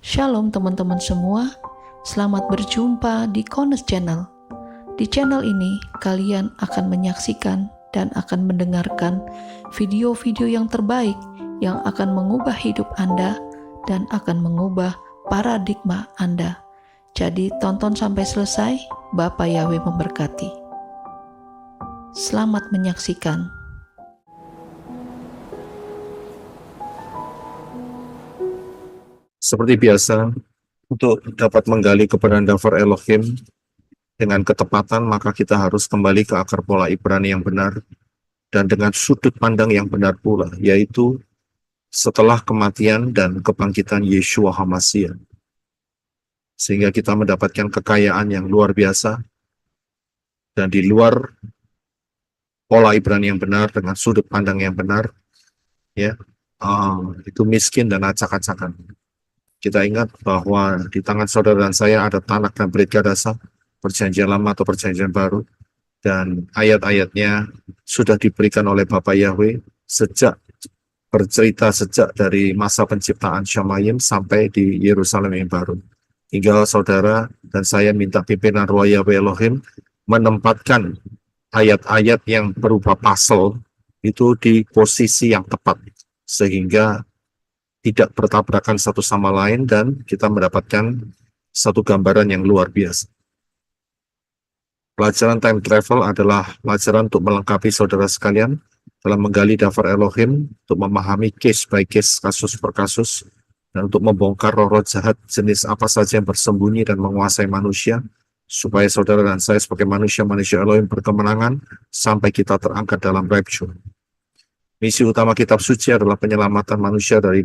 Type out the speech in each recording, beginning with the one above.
Shalom teman-teman semua, selamat berjumpa di Kones Channel. Di channel ini, kalian akan menyaksikan dan akan mendengarkan video-video yang terbaik yang akan mengubah hidup Anda dan akan mengubah paradigma Anda. Jadi tonton sampai selesai, Bapak Yahweh memberkati. Selamat menyaksikan. Seperti biasa, untuk dapat menggali kebenaran Davar Elohim dengan ketepatan, maka kita harus kembali ke akar pola Ibrani yang benar, dan dengan sudut pandang yang benar pula, yaitu setelah kematian dan kebangkitan Yeshua HaMashiach. Sehingga kita mendapatkan kekayaan yang luar biasa, dan di luar pola Ibrani yang benar, dengan sudut pandang yang benar, ya, itu miskin dan acak-acakan. Kita ingat bahwa di tangan saudara dan saya ada Tanakh dan Brit Gadasa, perjanjian lama atau perjanjian baru, dan ayat-ayatnya sudah diberikan oleh Bapak Yahweh bercerita sejak dari masa penciptaan Shamayim sampai di Yerusalem yang baru. Tinggal saudara dan saya minta pimpinan Roh Yahweh Elohim menempatkan ayat-ayat yang berupa pasal itu di posisi yang tepat, sehingga tidak bertabrakan satu sama lain dan kita mendapatkan satu gambaran yang luar biasa. Pelajaran time travel adalah pelajaran untuk melengkapi saudara sekalian dalam menggali Davar Elohim, untuk memahami case by case, kasus per kasus, dan untuk membongkar roh-roh jahat jenis apa saja yang bersembunyi dan menguasai manusia, supaya saudara dan saya sebagai manusia-manusia Elohim berkemenangan sampai kita terangkat dalam rapture. Misi utama kitab suci adalah penyelamatan manusia dari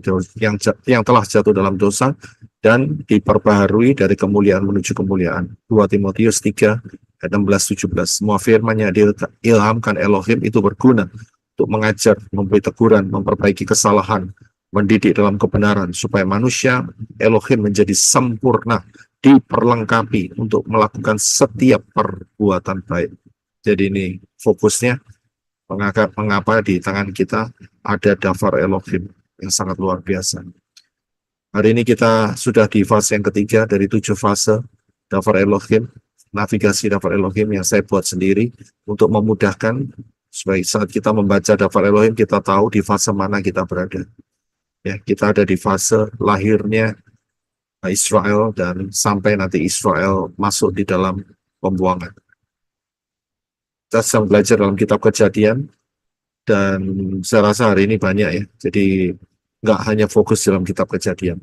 yang telah jatuh dalam dosa dan diperbaharui dari kemuliaan menuju kemuliaan. 2 Timotius 3 ayat 16-17. Semua firman-Nya diilhamkan Elohim itu berguna untuk mengajar, memberi teguran, memperbaiki kesalahan, mendidik dalam kebenaran, supaya manusia Elohim menjadi sempurna, diperlengkapi untuk melakukan setiap perbuatan baik. Jadi ini fokusnya. Mengapa di tangan kita ada Davar Elohim yang sangat luar biasa. Hari ini kita sudah di fase yang ketiga dari 7 fase Davar Elohim, navigasi Davar Elohim yang saya buat sendiri untuk memudahkan supaya saat kita membaca Davar Elohim kita tahu di fase mana kita berada. Ya, kita ada di fase lahirnya Israel dan sampai nanti Israel masuk di dalam pembuangan. Kita sedang belajar dalam kitab Kejadian, dan saya rasa hari ini banyak ya, jadi nggak hanya fokus dalam kitab Kejadian.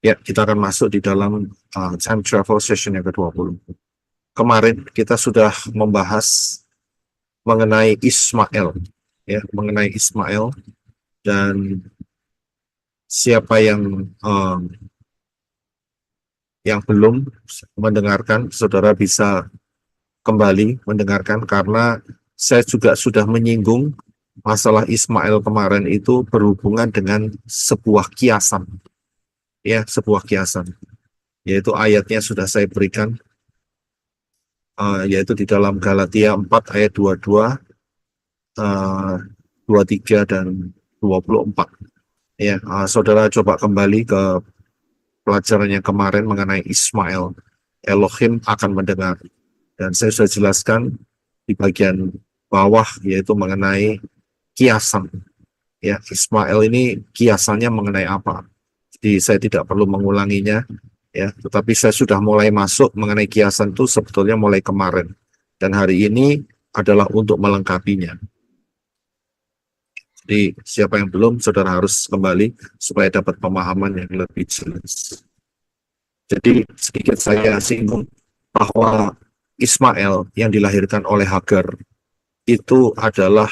Ya, kita akan masuk di dalam time travel session yang ke-20. Kemarin kita sudah membahas mengenai Ismail, ya, mengenai Ismail dan siapa yang belum mendengarkan, saudara bisa kembali mendengarkan, karena saya juga sudah menyinggung masalah Ismail kemarin itu berhubungan dengan sebuah kiasan. Ya, sebuah kiasan. Yaitu ayatnya sudah saya berikan, yaitu di dalam Galatia 4 ayat 22, 23 dan 24. Ya, saudara coba kembali ke pelajaran yang kemarin mengenai Ismail. Elohim akan mendengar. Dan saya sudah jelaskan di bagian bawah, yaitu mengenai kiasan. Ya, Ismail ini kiasannya mengenai apa? Jadi saya tidak perlu mengulanginya, ya. Tetapi saya sudah mulai masuk mengenai kiasan itu sebetulnya mulai kemarin. Dan hari ini adalah untuk melengkapinya. Jadi siapa yang belum, saudara harus kembali supaya dapat pemahaman yang lebih jelas. Jadi sedikit saya singgung bahwa Ismail yang dilahirkan oleh Hagar itu adalah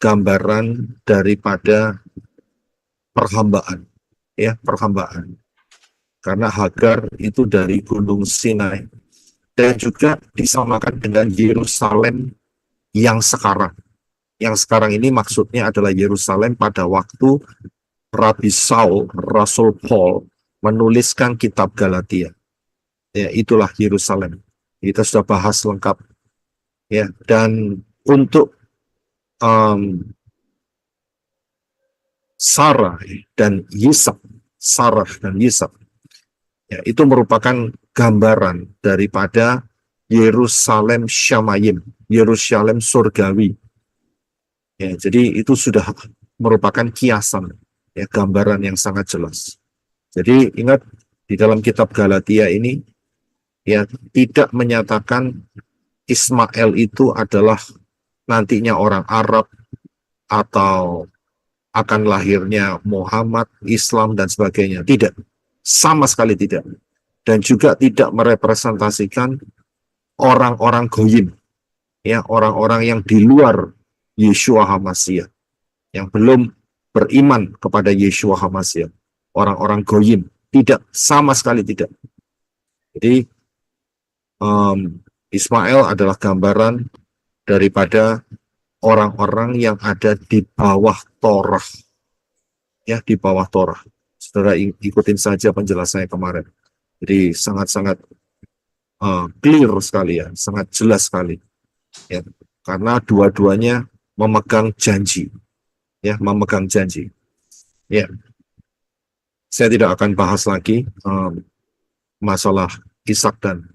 gambaran daripada perhambaan, ya, perhambaan. Karena Hagar itu dari Gunung Sinai dan juga disamakan dengan Yerusalem yang sekarang. Yang sekarang ini maksudnya adalah Yerusalem pada waktu Rabi Saul, Rasul Paul menuliskan kitab Galatia. Ya, itulah Yerusalem. Kita sudah bahas lengkap, ya. Dan untuk Sarah dan Yisak, Sarah dan Yisak. Ya, itu merupakan gambaran daripada Yerusalem Syamayim, Yerusalem surgawi. Ya, jadi itu sudah merupakan kiasan, ya, gambaran yang sangat jelas. Jadi ingat di dalam kitab Galatia ini, ya, tidak menyatakan Ismail itu adalah nantinya orang Arab atau akan lahirnya Muhammad, Islam dan sebagainya. Tidak, sama sekali tidak. Dan juga tidak merepresentasikan orang-orang goyim, ya, orang-orang yang di luar Yeshua HaMashiach, yang belum beriman kepada Yeshua HaMashiach, orang-orang goyim. Tidak, sama sekali tidak. Jadi Ismail adalah gambaran daripada orang-orang yang ada di bawah Torah, ya, di bawah Torah. Saudara ikutin saja penjelasannya kemarin. Jadi sangat-sangat clear sekali, ya, sangat jelas sekali, ya, karena dua-duanya memegang janji, ya, memegang janji. Ya, saya tidak akan bahas lagi masalah Ishak dan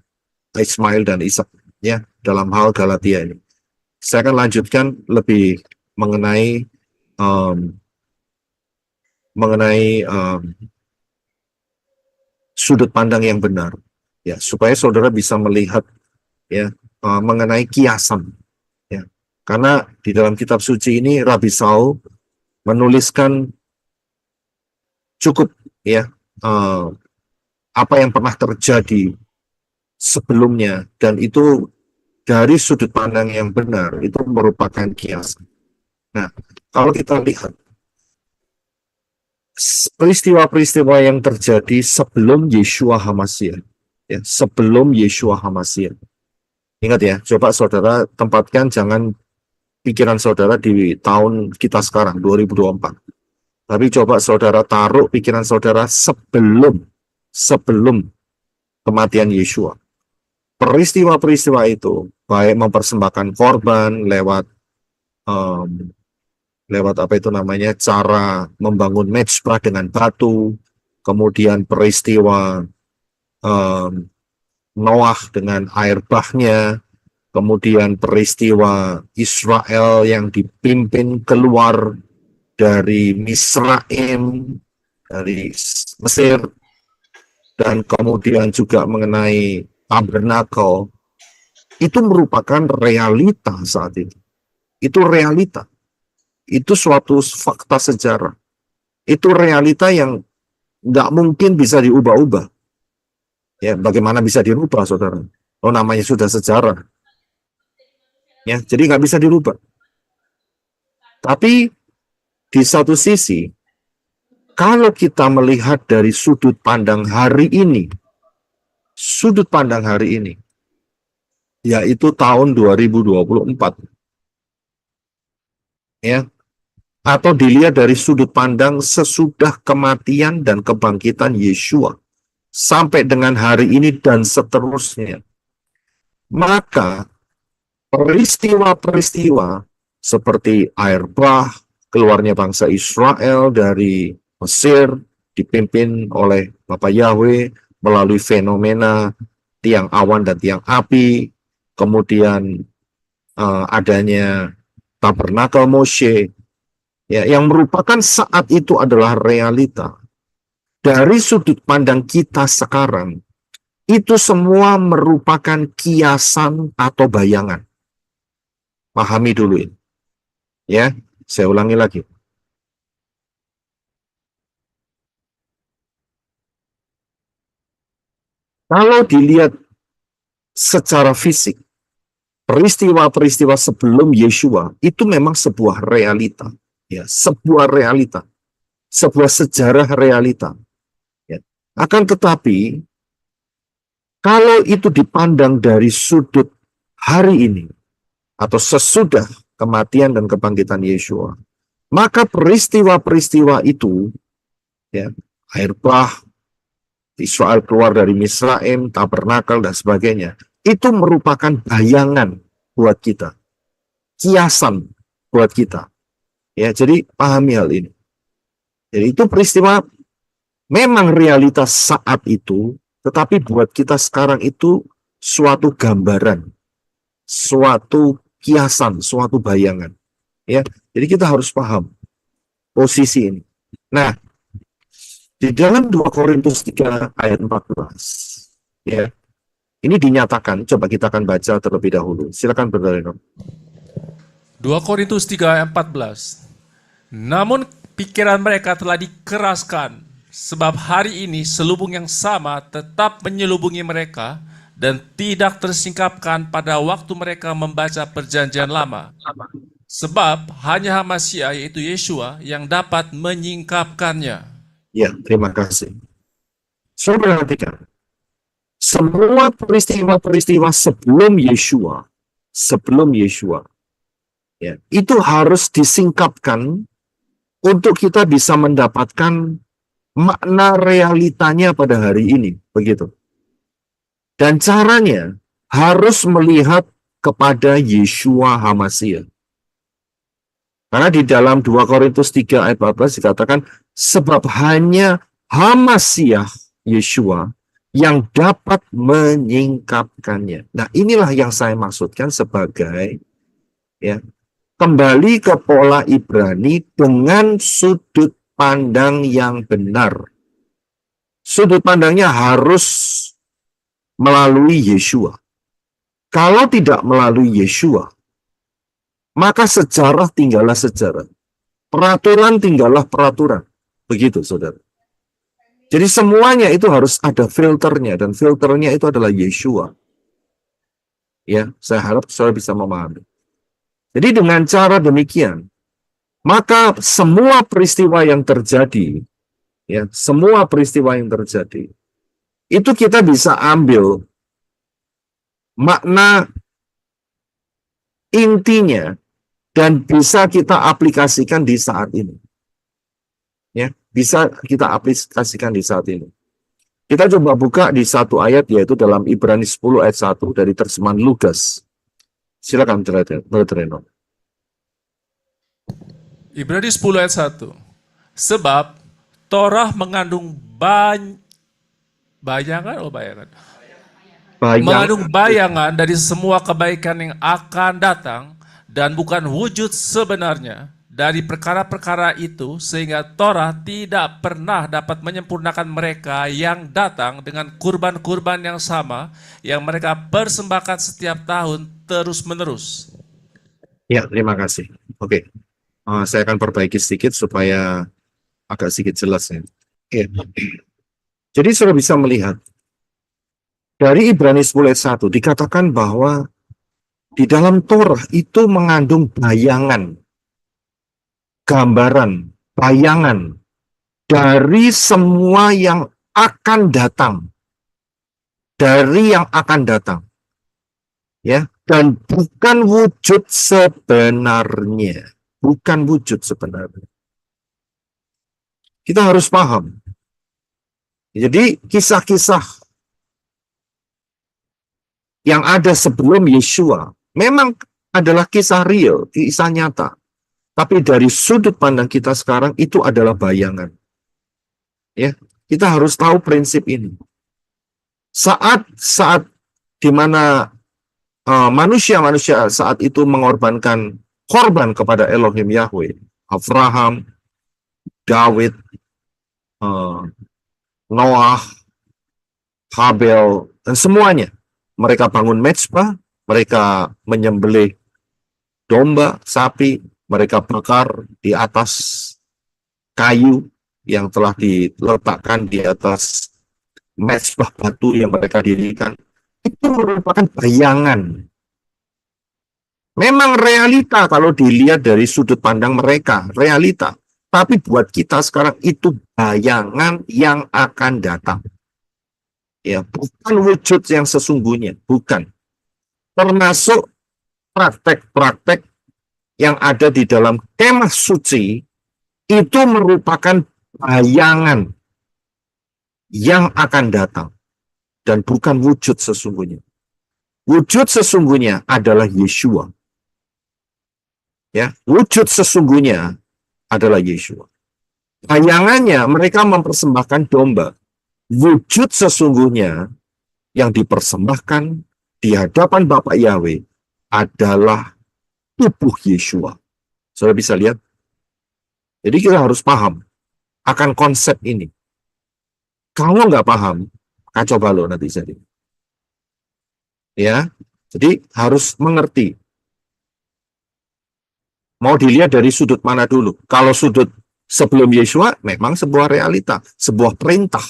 Ismail dan Ishak, ya, dalam hal Galatia ini. Saya akan lanjutkan lebih mengenai sudut pandang yang benar, ya, supaya saudara bisa melihat, ya, mengenai kiasan, ya, karena di dalam kitab suci ini Rabi Saul menuliskan cukup, ya, apa yang pernah terjadi sebelumnya, dan itu dari sudut pandang yang benar, itu merupakan kiasan. Nah, kalau kita lihat peristiwa-peristiwa yang terjadi sebelum Yeshua HaMashiach, ya, sebelum Yeshua HaMashiach. Ingat, ya, coba saudara tempatkan, jangan pikiran saudara di tahun kita sekarang 2024. Tapi coba saudara taruh pikiran saudara sebelum kematian Yeshua. Peristiwa-peristiwa itu baik mempersembahkan korban lewat apa itu namanya, cara membangun mezbah dengan batu, kemudian peristiwa Noah dengan air bahnya, kemudian peristiwa Israel yang dipimpin keluar dari Misraim, dari Mesir, dan kemudian juga mengenai tabernakel, itu merupakan realita saat itu. Itu realita. Itu suatu fakta sejarah. Itu realita yang nggak mungkin bisa diubah-ubah. Ya, bagaimana bisa dirubah, saudara? Oh, namanya sudah sejarah. Ya, jadi nggak bisa dirubah. Tapi di satu sisi, kalau kita melihat dari sudut pandang hari ini, yaitu tahun 2024, ya, atau dilihat dari sudut pandang sesudah kematian dan kebangkitan Yeshua sampai dengan hari ini dan seterusnya, maka peristiwa-peristiwa seperti air bah, keluarnya bangsa Israel dari Mesir dipimpin oleh Bapak Yahweh melalui fenomena tiang awan dan tiang api, kemudian adanya tabernakel Moshe, ya, yang merupakan saat itu adalah realita. Dari sudut pandang kita sekarang, itu semua merupakan kiasan atau bayangan. Pahami dulu ini. Ya, saya ulangi lagi. Kalau dilihat secara fisik, peristiwa-peristiwa sebelum Yeshua itu memang sebuah realita, ya, sebuah realita, sebuah sejarah realita. Ya. Akan tetapi, kalau itu dipandang dari sudut hari ini atau sesudah kematian dan kebangkitan Yeshua, maka peristiwa-peristiwa itu, ya, air bah, Israel keluar dari Misraim, tabernakel dan sebagainya, itu merupakan bayangan buat kita, kiasan buat kita. Ya, jadi pahami hal ini. Jadi itu peristiwa memang realitas saat itu, tetapi buat kita sekarang itu suatu gambaran, suatu kiasan, suatu bayangan. Ya, jadi kita harus paham posisi ini. Nah, di dalam 2 Korintus 3 ayat 14, ya, ini dinyatakan, coba kita akan baca terlebih dahulu. Silakan Brother Reno. 2 Korintus 3 ayat 14. Namun pikiran mereka telah dikeraskan, sebab hari ini selubung yang sama tetap menyelubungi mereka dan tidak tersingkapkan pada waktu mereka membaca perjanjian lama. Sebab hanya Masiah yaitu Yeshua yang dapat menyingkapkannya. Ya, terima kasih. Saudara perhatikan, semua peristiwa-peristiwa sebelum Yeshua, ya, itu harus disingkapkan untuk kita bisa mendapatkan makna realitanya pada hari ini, begitu. Dan caranya harus melihat kepada Yeshua HaMasiah. Karena di dalam 2 Korintus 3 ayat 14 dikatakan, sebab hanya HaMasiah Yeshua yang dapat menyingkapkannya. Nah, inilah yang saya maksudkan sebagai, ya, kembali ke pola Ibrani dengan sudut pandang yang benar. Sudut pandangnya harus melalui Yeshua. Kalau tidak melalui Yeshua, maka sejarah tinggallah sejarah. Peraturan tinggallah peraturan. Begitu, saudara. Jadi semuanya itu harus ada filternya, dan filternya itu adalah Yeshua. Ya, saya harap saudara bisa memahami. Jadi dengan cara demikian, maka semua peristiwa yang terjadi, ya, semua peristiwa yang terjadi, itu kita bisa ambil makna intinya dan bisa kita aplikasikan di saat ini. Ya, bisa kita aplikasikan di saat ini. Kita coba buka di satu ayat, yaitu dalam Ibrani 10 ayat 1 dari terjemahan Lukas. Silakan Brother Reno. Ibrani 10 ayat 1. Sebab Torah mengandung bayangan. Mengandung bayangan dari semua kebaikan yang akan datang dan bukan wujud sebenarnya dari perkara-perkara itu, sehingga Torah tidak pernah dapat menyempurnakan mereka yang datang dengan kurban-kurban yang sama yang mereka persembahkan setiap tahun terus-menerus. Ya, terima kasih. Oke. Saya akan perbaiki sedikit supaya agak sedikit jelas ya. Oke. Jadi sudah bisa melihat dari Ibrani 10 ayat 1 dikatakan bahwa di dalam Torah itu mengandung bayangan, gambaran, bayangan dari semua yang akan datang. Dari yang akan datang. Ya, dan bukan wujud sebenarnya. Bukan wujud sebenarnya. Kita harus paham. Jadi kisah-kisah yang ada sebelum Yeshua memang adalah kisah real, kisah nyata. Tapi dari sudut pandang kita sekarang itu adalah bayangan. Ya, kita harus tahu prinsip ini. Saat di mana manusia-manusia saat itu mengorbankan korban kepada Elohim Yahweh, Abraham, Daud, Noah, Habel, dan semuanya. Mereka bangun mezbah, mereka menyembelih domba, sapi, mereka bakar di atas kayu yang telah diletakkan di atas mezbah batu yang mereka dirikan. Itu merupakan bayangan. Memang realita kalau dilihat dari sudut pandang mereka, realita. Tapi buat kita sekarang itu bayangan yang akan datang. Ya, bukan wujud yang sesungguhnya, bukan. Termasuk praktek-praktek yang ada di dalam kemah suci itu merupakan bayangan yang akan datang dan bukan wujud sesungguhnya. Wujud sesungguhnya adalah Yeshua. Ya, wujud sesungguhnya adalah Yeshua. Bayangannya mereka mempersembahkan domba. Wujud sesungguhnya yang dipersembahkan di hadapan Bapak Yahweh adalah tubuh Yeshua. Saudara bisa lihat? Jadi kita harus paham akan konsep ini. Kalau nggak paham, kacau balau nanti jadi. Ya, jadi harus mengerti. Mau dilihat dari sudut mana dulu? Kalau sudut sebelum Yeshua, memang sebuah realita, sebuah perintah,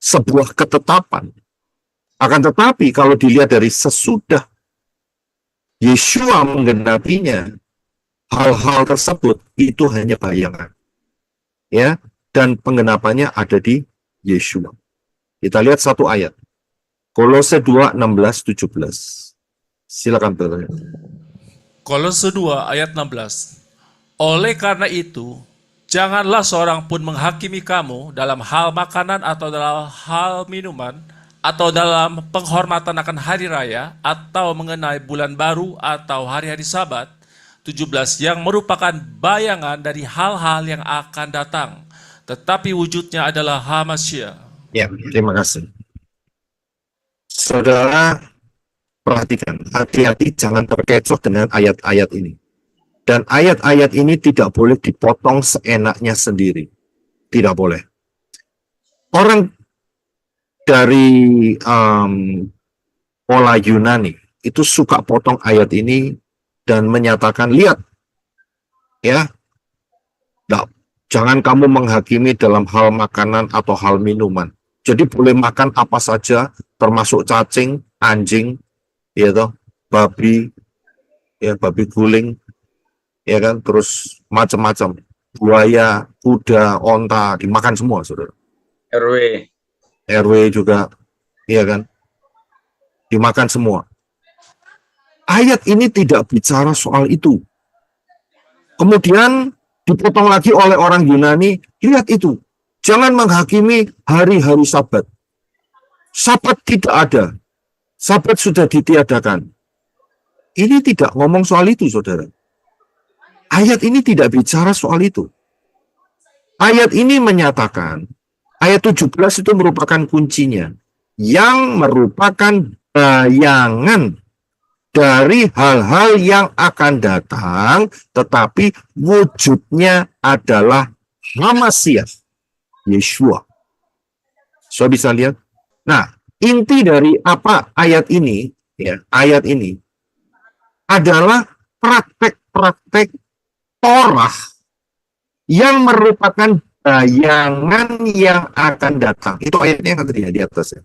sebuah ketetapan. Akan tetapi kalau dilihat dari sesudah Yeshua menggenapinya, hal-hal tersebut itu hanya bayangan. Ya, dan penggenapannya ada di Yeshua. Kita lihat satu ayat. Kolose 2, 16, 17. Silakan, Brother. Kolose 2 ayat 16. Oleh karena itu, janganlah seorang pun menghakimi kamu dalam hal makanan atau dalam hal minuman, atau dalam penghormatan akan hari raya, atau mengenai bulan baru atau hari-hari sabat, 17, yang merupakan bayangan dari hal-hal yang akan datang, tetapi wujudnya adalah Hamasyah. Ya, terima kasih. Saudara, perhatikan, hati-hati jangan terkecoh dengan ayat-ayat ini. Dan ayat-ayat ini tidak boleh dipotong seenaknya sendiri. Tidak boleh. Orang dari pola Yunani itu suka potong ayat ini dan menyatakan, lihat, ya, jangan kamu menghakimi dalam hal makanan atau hal minuman. Jadi boleh makan apa saja, termasuk cacing, anjing, ya toh, babi, ya babi guling, ya kan, terus macam-macam, buaya, kuda, onta, dimakan semua, saudara. RW juga, ya kan, dimakan semua. Ayat ini tidak bicara soal itu. Kemudian dipotong lagi oleh orang Yunani, lihat itu, jangan menghakimi hari-hari Sabat. Sabat tidak ada. Sabat sudah ditiadakan. Ini tidak ngomong soal itu, saudara. Ayat ini tidak bicara soal itu. Ayat ini menyatakan, ayat 17 itu merupakan kuncinya, yang merupakan bayangan dari hal-hal yang akan datang, tetapi wujudnya adalah Hamasyah, Yeshua. So bisa lihat. Nah, inti dari apa ayat ini, ya, ayat ini adalah praktek-praktek Torah yang merupakan bayangan yang akan datang. Itu ayatnya yang tadi di atas ya.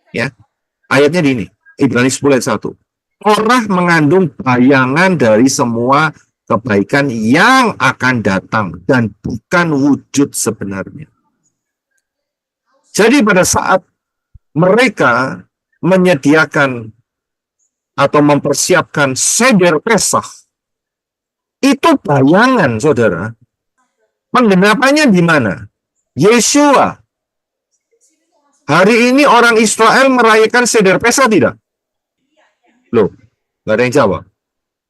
Ya, ayatnya di ini. Ibrani 10 ayat 1. Torah mengandung bayangan dari semua kebaikan yang akan datang dan bukan wujud sebenarnya. Jadi pada saat mereka menyediakan atau mempersiapkan seder Pesach, itu bayangan, saudara. Penggenapannya di mana? Yeshua. Hari ini orang Israel merayakan seder Pesach tidak? Loh, nggak ada yang jawab.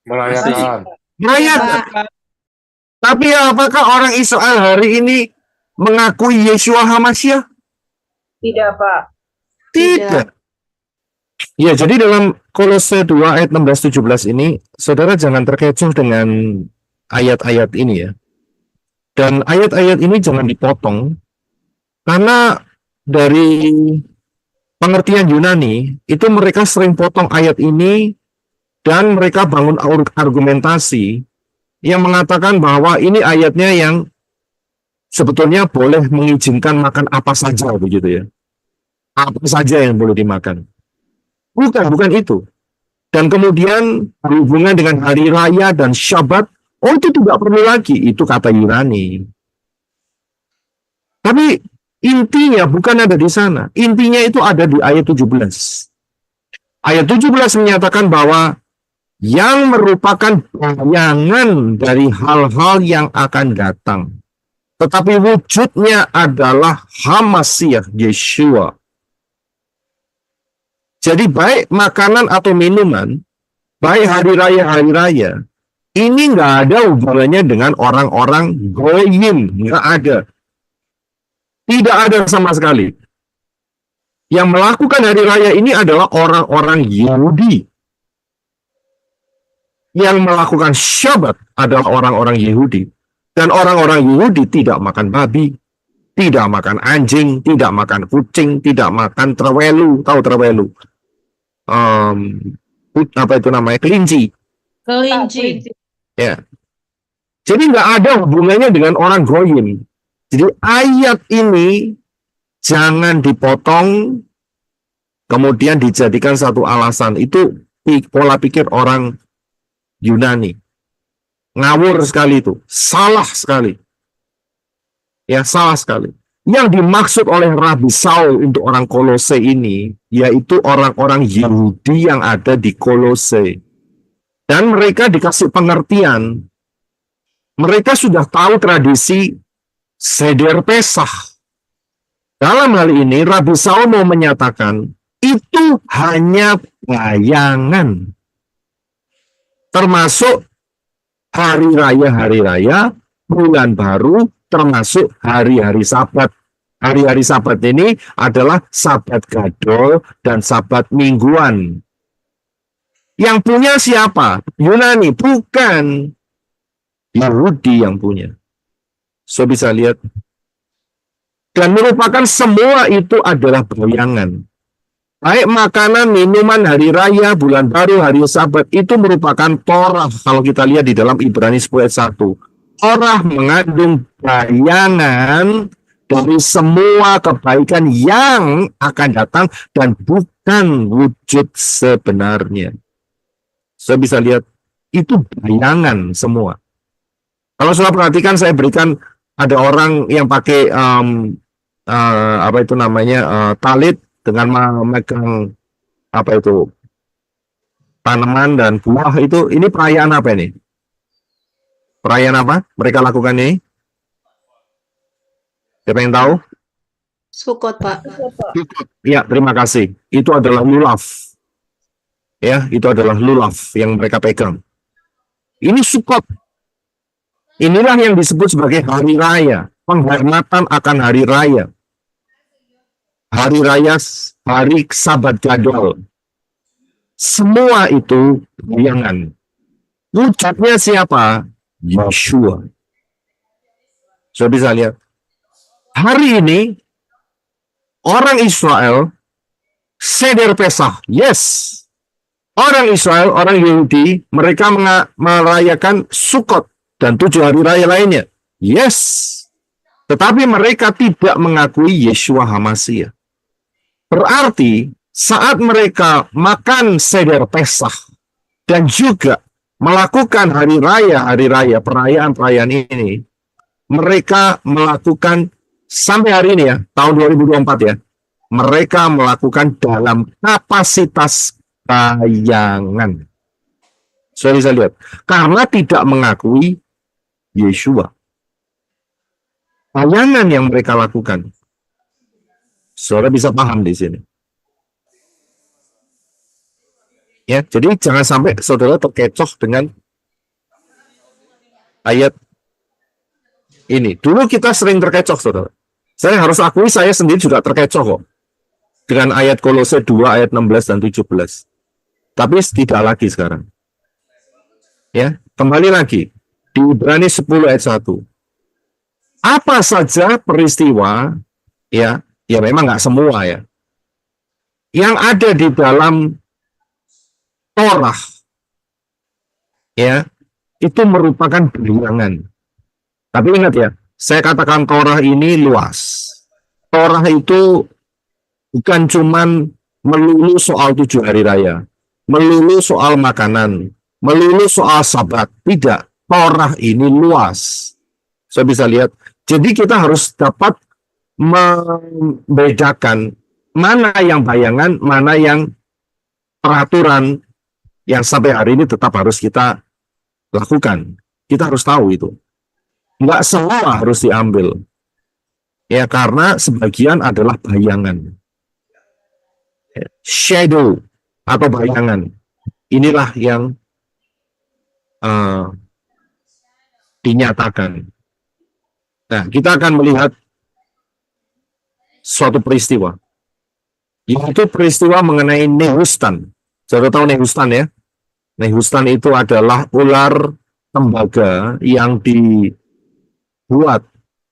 Merayakan. Merayakan. Tapi apakah orang Israel hari ini mengakui Yeshua Hamasyah? Tidak, Pak. Tidak. Ya, jadi dalam Kolose 2 ayat 16-17 ini, saudara jangan terkecoh dengan ayat-ayat ini ya. Dan ayat-ayat ini jangan dipotong, karena dari pengertian Yunani, itu mereka sering potong ayat ini, dan mereka bangun argumentasi yang mengatakan bahwa ini ayatnya yang sebetulnya boleh mengizinkan makan apa saja begitu ya. Apa saja yang boleh dimakan. Bukan itu. Dan kemudian berhubungan dengan hari raya dan Syabat, oh itu tidak perlu lagi, itu kata Yunani. Tapi intinya bukan ada di sana. Intinya itu ada di ayat 17. Ayat 17 menyatakan bahwa yang merupakan bayangan dari hal-hal yang akan datang. Tetapi wujudnya adalah Hamasyah, Yeshua. Jadi baik makanan atau minuman, baik hari raya, Ini nggak ada hubungannya dengan orang-orang goyim, nggak ada. Tidak ada sama sekali. Yang melakukan hari raya ini adalah orang-orang Yahudi. Yang melakukan Syabat adalah orang-orang Yahudi. Dan orang-orang Yahudi tidak makan babi, tidak makan anjing, tidak makan kucing, tidak makan terwelu. Tahu terwelu? Apa itu namanya? Kelinci. Kelinci. Ya. Jadi nggak ada hubungannya dengan orang goyim. Jadi ayat ini jangan dipotong kemudian dijadikan satu alasan. Itu pola pikir orang Yunani. Ngawur sekali itu. Salah sekali. Ya, salah sekali. Yang dimaksud oleh Rabi Saul untuk orang Kolose ini, yaitu orang-orang Yahudi yang ada di Kolose. Dan mereka dikasih pengertian. Mereka sudah tahu tradisi Seder Pesah. Dalam hal ini, Rabi Saul mau menyatakan, itu hanya bayangan. Termasuk hari raya, bulan baru, termasuk hari-hari Sabat. Hari-hari Sabat ini adalah Sabat Gadol dan Sabat Mingguan. Yang punya siapa? Yunani, bukan Yahudi yang punya. So bisa lihat. Dan merupakan semua itu adalah bayangan. Baik makanan, minuman, hari raya, bulan baru, hari Sabat, itu merupakan Torah. Kalau kita lihat di dalam Ibrani 10 ayat 1. Torah mengandung bayangan dari semua kebaikan yang akan datang dan bukan wujud sebenarnya. Saya bisa lihat, itu bayangan semua. Kalau saudara perhatikan, saya berikan, ada orang yang pakai talit dengan memegang tanaman dan buah itu. Ini perayaan apa ini? Perayaan apa mereka lakukan ini? Siapa yang tahu? Sukot, Pak. Ya, terima kasih. Itu adalah lulaf. Ya, itu adalah lulaf yang mereka pegang. Ini Sukot. Inilah yang disebut sebagai hari raya, penghormatan akan hari raya. Hari raya, hari Sabat Gadol. Semua itu bayangan. Wujudnya siapa? Yeshua. Sudah bisa lihat. Hari ini, orang Israel, Seder Pesah. Yes. Orang Israel, orang Yahudi, mereka merayakan Sukot dan 7 hari raya lainnya. Yes. Tetapi mereka tidak mengakui Yeshua HaMashiach. Berarti saat mereka makan Seder Pesah dan juga melakukan hari raya, perayaan-perayaan ini, mereka melakukan sampai hari ini ya, tahun 2024 ya, mereka melakukan dalam kapasitas bayangan. Saya bisa lihat, karena tidak mengakui Yeshua. Bayangan yang mereka lakukan. Saudara bisa paham di sini. Ya, jadi jangan sampai saudara terkecoh dengan ayat ini. Dulu kita sering terkecoh, saudara. Saya harus akui saya sendiri juga terkecoh kok. Dengan ayat Kolose 2 ayat 16 dan 17. Tapi tidak lagi sekarang. Ya, kembali lagi di Ibrani 10 ayat 1. Apa saja peristiwa ya memang nggak semua ya, yang ada di dalam Torah ya, itu merupakan bayangan. Tapi ingat ya, saya katakan Torah ini luas. Torah itu bukan cuman melulu soal 7 hari raya, melulu soal makanan, melulu soal Sabat. Tidak, Torah ini luas. Saya bisa lihat. Jadi kita harus dapat membedakan mana yang bayangan, mana yang peraturan yang sampai hari ini tetap harus kita lakukan. Kita harus tahu itu. Nggak semua harus diambil. Ya, karena sebagian adalah bayangan. Shadow atau bayangan. Inilah yang eh, dinyatakan. Nah, kita akan melihat suatu peristiwa, yaitu peristiwa mengenai Nehustan. Saudara tahu Nehustan ya? Nehustan itu adalah ular tembaga yang dibuat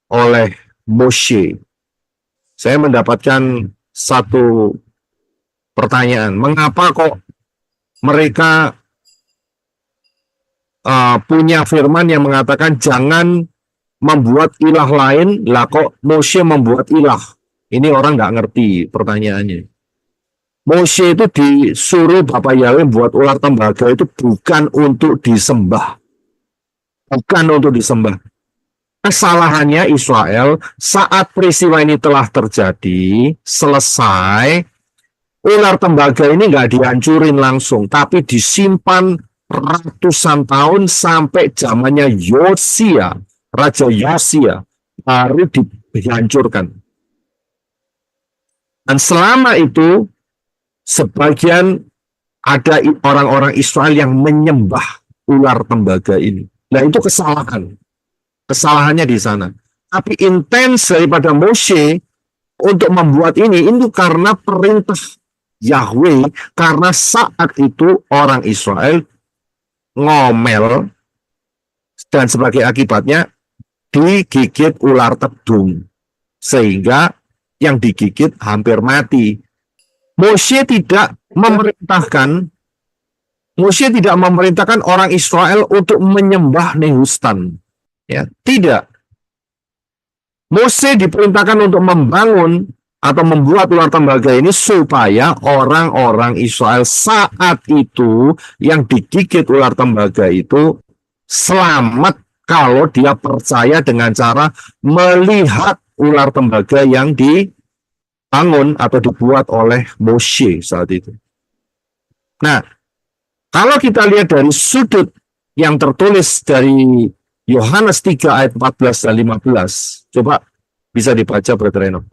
oleh Moshe. Saya mendapatkan satu pertanyaan, mengapa kok mereka punya firman yang mengatakan jangan membuat ilah lain, lah kok Moshe membuat ilah? Ini orang nggak ngerti pertanyaannya. Moshe itu disuruh Bapak Yahweh buat ular tembaga itu bukan untuk disembah. Bukan untuk disembah. Kesalahannya Israel saat peristiwa ini telah terjadi, selesai, ular tembaga ini nggak dihancurin langsung, tapi disimpan ratusan tahun sampai zamannya Yosia, Raja Yosia, baru dihancurkan. Dan selama itu, sebagian ada orang-orang Israel yang menyembah ular tembaga ini. Nah, itu kesalahan. Kesalahannya di sana. Tapi intens daripada Moshe untuk membuat ini itu karena perintah Yahweh, karena saat itu orang Israel ngomel dan sebagai akibatnya digigit ular tedung. Sehingga yang digigit hampir mati. Moshe tidak memerintahkan orang Israel untuk menyembah Nehustan. Ya, tidak. Moshe diperintahkan untuk membangun atau membuat ular tembaga ini supaya orang-orang Israel saat itu yang digigit ular tembaga itu selamat kalau dia percaya dengan cara melihat ular tembaga yang dibangun atau dibuat oleh Moshe saat itu. Nah, kalau kita lihat dari sudut yang tertulis dari Yohanes 3 ayat 14 dan 15. Coba bisa dibaca, Brother Enoch.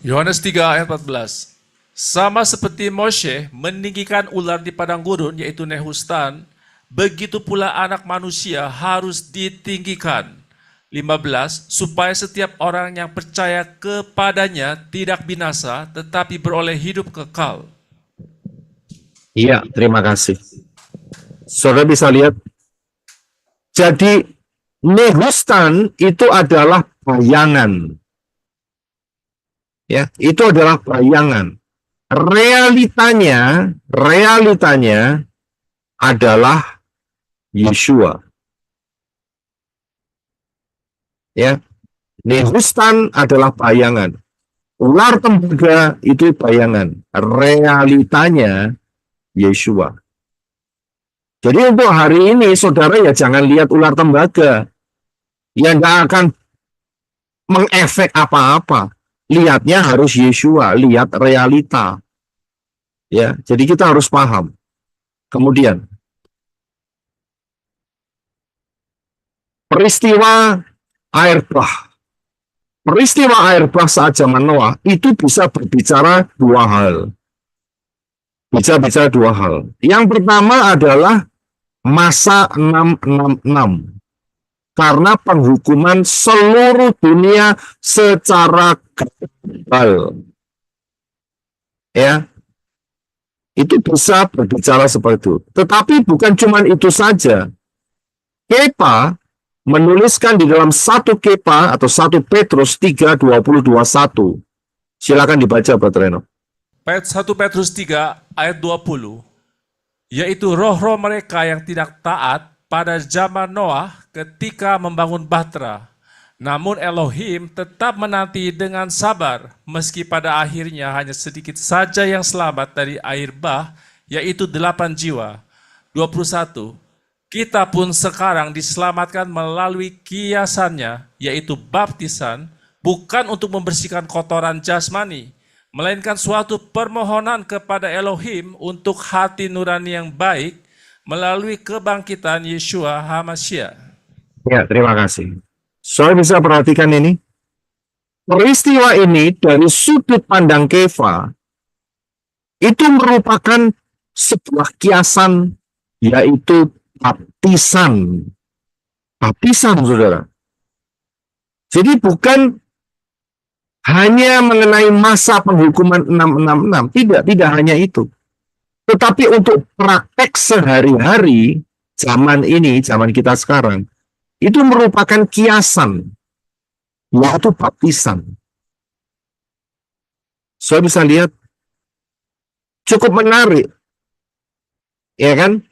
Yohanes 3 ayat 14. Sama seperti Moshe meninggikan ular di padang gurun, yaitu Nehustan, begitu pula anak manusia harus ditinggikan. 15. Supaya setiap orang yang percaya kepadanya tidak binasa, tetapi beroleh hidup kekal. Iya, terima kasih. Saudara bisa lihat, jadi Nehustan itu adalah bayangan. Ya, itu adalah bayangan. Realitanya adalah Yeshua. Ya, Nehustan adalah bayangan. Ular tembaga itu bayangan. Realitanya Yeshua. Jadi untuk hari ini, saudara ya jangan lihat ular tembaga. Ya nggak akan mengefek apa-apa. Lihatnya harus Yeshua, lihat realita. Ya, jadi kita harus paham. Kemudian, peristiwa air bah. Peristiwa air bah saat zaman Noah itu bisa berbicara dua hal. Bisa bicara dua hal. Yang pertama adalah masa 666. Karena penghukuman seluruh dunia secara global. Ya. Itu bisa berbicara seperti itu. Tetapi bukan cuma itu saja. Kepa menuliskan di dalam satu Kepa atau 1 Petrus 3:20-21. Silakan dibaca, Brother Enoch. 1 Petrus 3 ayat 20, yaitu roh-roh mereka yang tidak taat pada zaman Noah ketika membangun bahtera. Namun Elohim tetap menanti dengan sabar, meski pada akhirnya hanya sedikit saja yang selamat dari air bah, yaitu 8 jiwa. 21, kita pun sekarang diselamatkan melalui kiasannya, yaitu baptisan, bukan untuk membersihkan kotoran jasmani, melainkan suatu permohonan kepada Elohim untuk hati nurani yang baik melalui kebangkitan Yeshua HaMashiach. Ya, terima kasih. Saya bisa perhatikan ini. Peristiwa ini dari sudut pandang Kefa itu merupakan sebuah kiasan, yaitu baptisan. Baptisan, saudara. Jadi bukan hanya mengenai masa penghukuman 666. Tidak hanya itu. Tetapi untuk praktek sehari-hari, zaman ini, zaman kita sekarang, itu merupakan kiasan, yaitu baptisan. Saya bisa lihat, cukup menarik. Ya kan?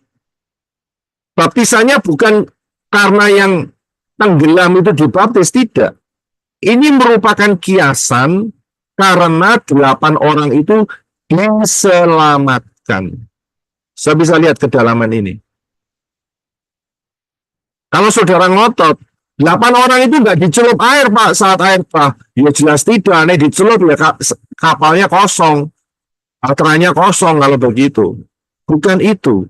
Baptisannya bukan karena yang tenggelam itu dibaptis, tidak. Ini merupakan kiasan karena 8 orang itu diselamatkan. Saya bisa lihat kedalaman ini. Kalau saudara ngotot, 8 orang itu nggak dicelup air, Pak, saat air, Pak. Ya jelas tidak, nih dicelup ya kapalnya kosong. Baterainya kosong kalau begitu. Bukan itu.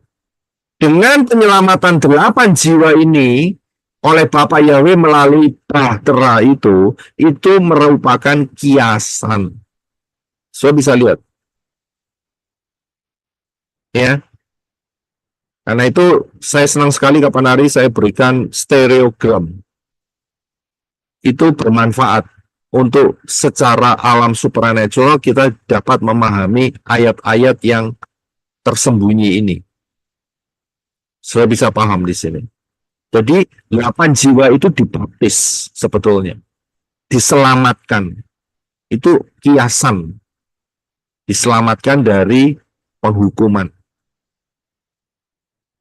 Dengan penyelamatan 8 jiwa ini oleh Bapak Yahweh melalui bahtera itu merupakan kiasan. Saya bisa lihat. Ya. Karena itu saya senang sekali kapan hari saya berikan stereogram. Itu bermanfaat untuk secara alam supernatural kita dapat memahami ayat-ayat yang tersembunyi ini. Saya bisa paham di sini. Jadi 8 jiwa itu dibaptis sebetulnya. Diselamatkan. Itu kiasan. Diselamatkan dari penghukuman.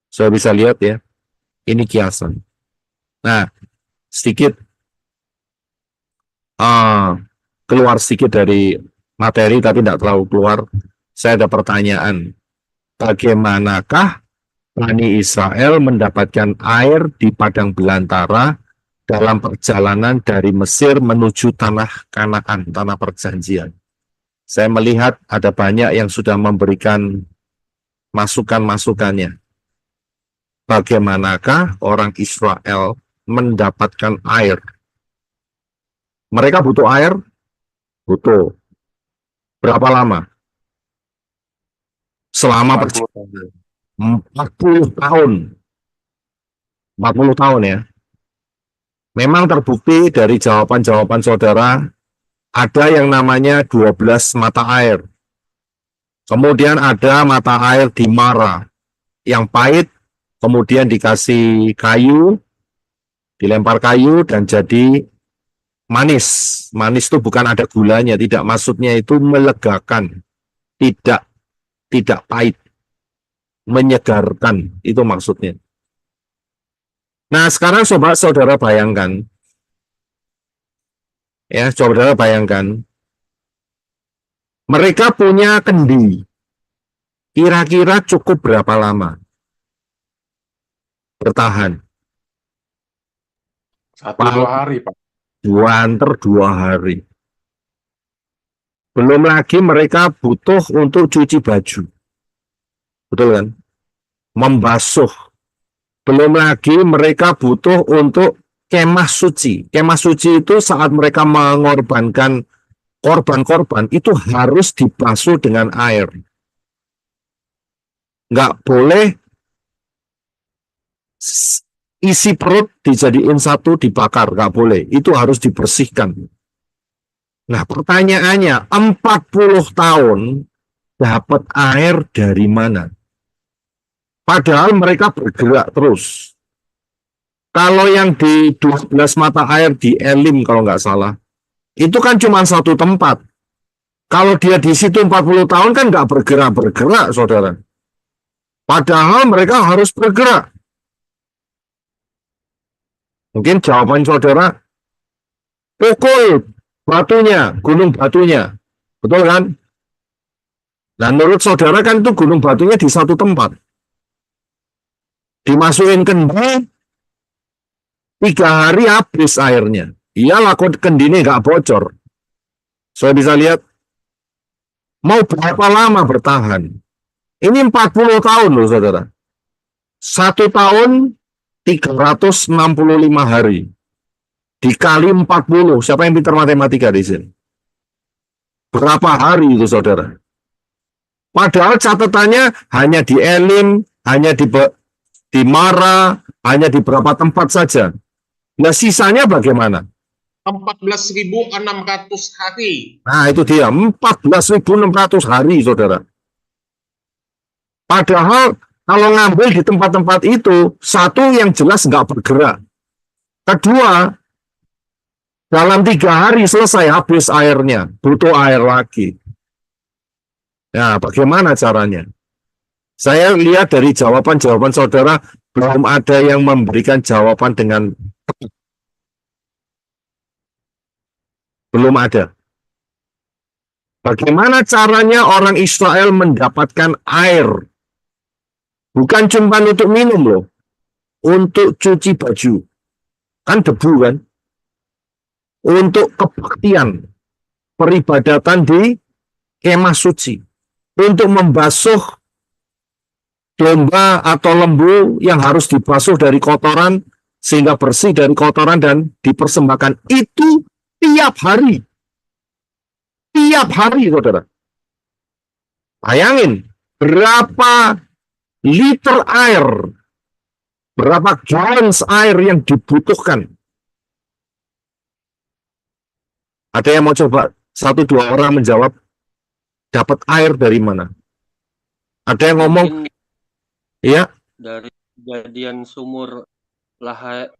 Saya bisa lihat ya. Ini kiasan. Nah, sedikit keluar sedikit dari materi tapi tidak terlalu keluar. Saya ada pertanyaan. Bagaimanakah Bani Israel mendapatkan air di padang belantara dalam perjalanan dari Mesir menuju tanah Kanaan, tanah perjanjian? Saya melihat ada banyak yang sudah memberikan masukan-masukannya. Bagaimanakah orang Israel mendapatkan air? Mereka butuh air? Butuh. Berapa lama? Selama 40 tahun. 40 tahun ya. Memang terbukti dari jawaban-jawaban saudara, ada yang namanya 12 mata air. Kemudian ada mata air di Mara, yang pahit, kemudian dikasih kayu, dilempar kayu, dan jadi manis. Manis itu bukan ada gulanya, tidak, maksudnya itu melegakan, tidak pahit. Menyegarkan, itu maksudnya. Nah, sekarang coba saudara bayangkan. Ya, saudara bayangkan. Mereka punya kendi. Kira-kira cukup berapa lama bertahan? 1-2 hari, Pak. Banter 2 hari. Belum lagi mereka butuh untuk cuci baju. Betul kan? Membasuh. Belum lagi mereka butuh untuk kemah suci. Kemah suci itu saat mereka mengorbankan korban-korban, itu harus dibasuh dengan air. Nggak boleh isi perut dijadiin satu dibakar. Nggak boleh. Itu harus dibersihkan. Nah, pertanyaannya, 40 tahun dapat air dari mana? Padahal mereka bergerak terus. Kalau yang di 12 mata air di Elim kalau nggak salah, itu kan cuma satu tempat. Kalau dia di situ 40 tahun kan nggak bergerak-bergerak, saudara. Padahal mereka harus bergerak. Mungkin jawaban saudara, pukul batunya, gunung batunya. Betul kan? Dan menurut saudara kan itu gunung batunya di satu tempat. Dimasukin kendi, 3 hari habis airnya. Iyalah kendi ini nggak bocor. Saya bisa lihat, mau berapa lama bertahan? Ini 40 tahun loh saudara. 1 tahun 365 hari. Dikali 40. Siapa yang pintar matematika di sini? Berapa hari itu saudara? Padahal catatannya hanya di Elim, hanya di di Mara, hanya di beberapa tempat saja. Nah, sisanya bagaimana? 14.600 hari. Nah, itu dia, 14.600 hari, saudara. Padahal, kalau ngambil di tempat-tempat itu, satu yang jelas nggak bergerak. Kedua, dalam 3 hari selesai habis airnya, butuh air lagi. Nah, bagaimana caranya? Saya lihat dari jawaban-jawaban saudara, belum ada yang memberikan jawaban dengan belum ada. Bagaimana caranya orang Israel mendapatkan air? Bukan cuma untuk minum loh, untuk cuci baju. Kan debu kan? Untuk kebaktian, peribadatan di kemah suci. Untuk membasuh domba atau lembu yang harus dibasuh dari kotoran sehingga bersih dari kotoran dan dipersembahkan. Itu tiap hari. Tiap hari, saudara. Bayangin, berapa liter air, berapa gallons air yang dibutuhkan. Ada yang mau coba? 1-2 orang menjawab, dapat air dari mana? Ada yang ngomong, Mungkin ya, dari kejadian sumur lahar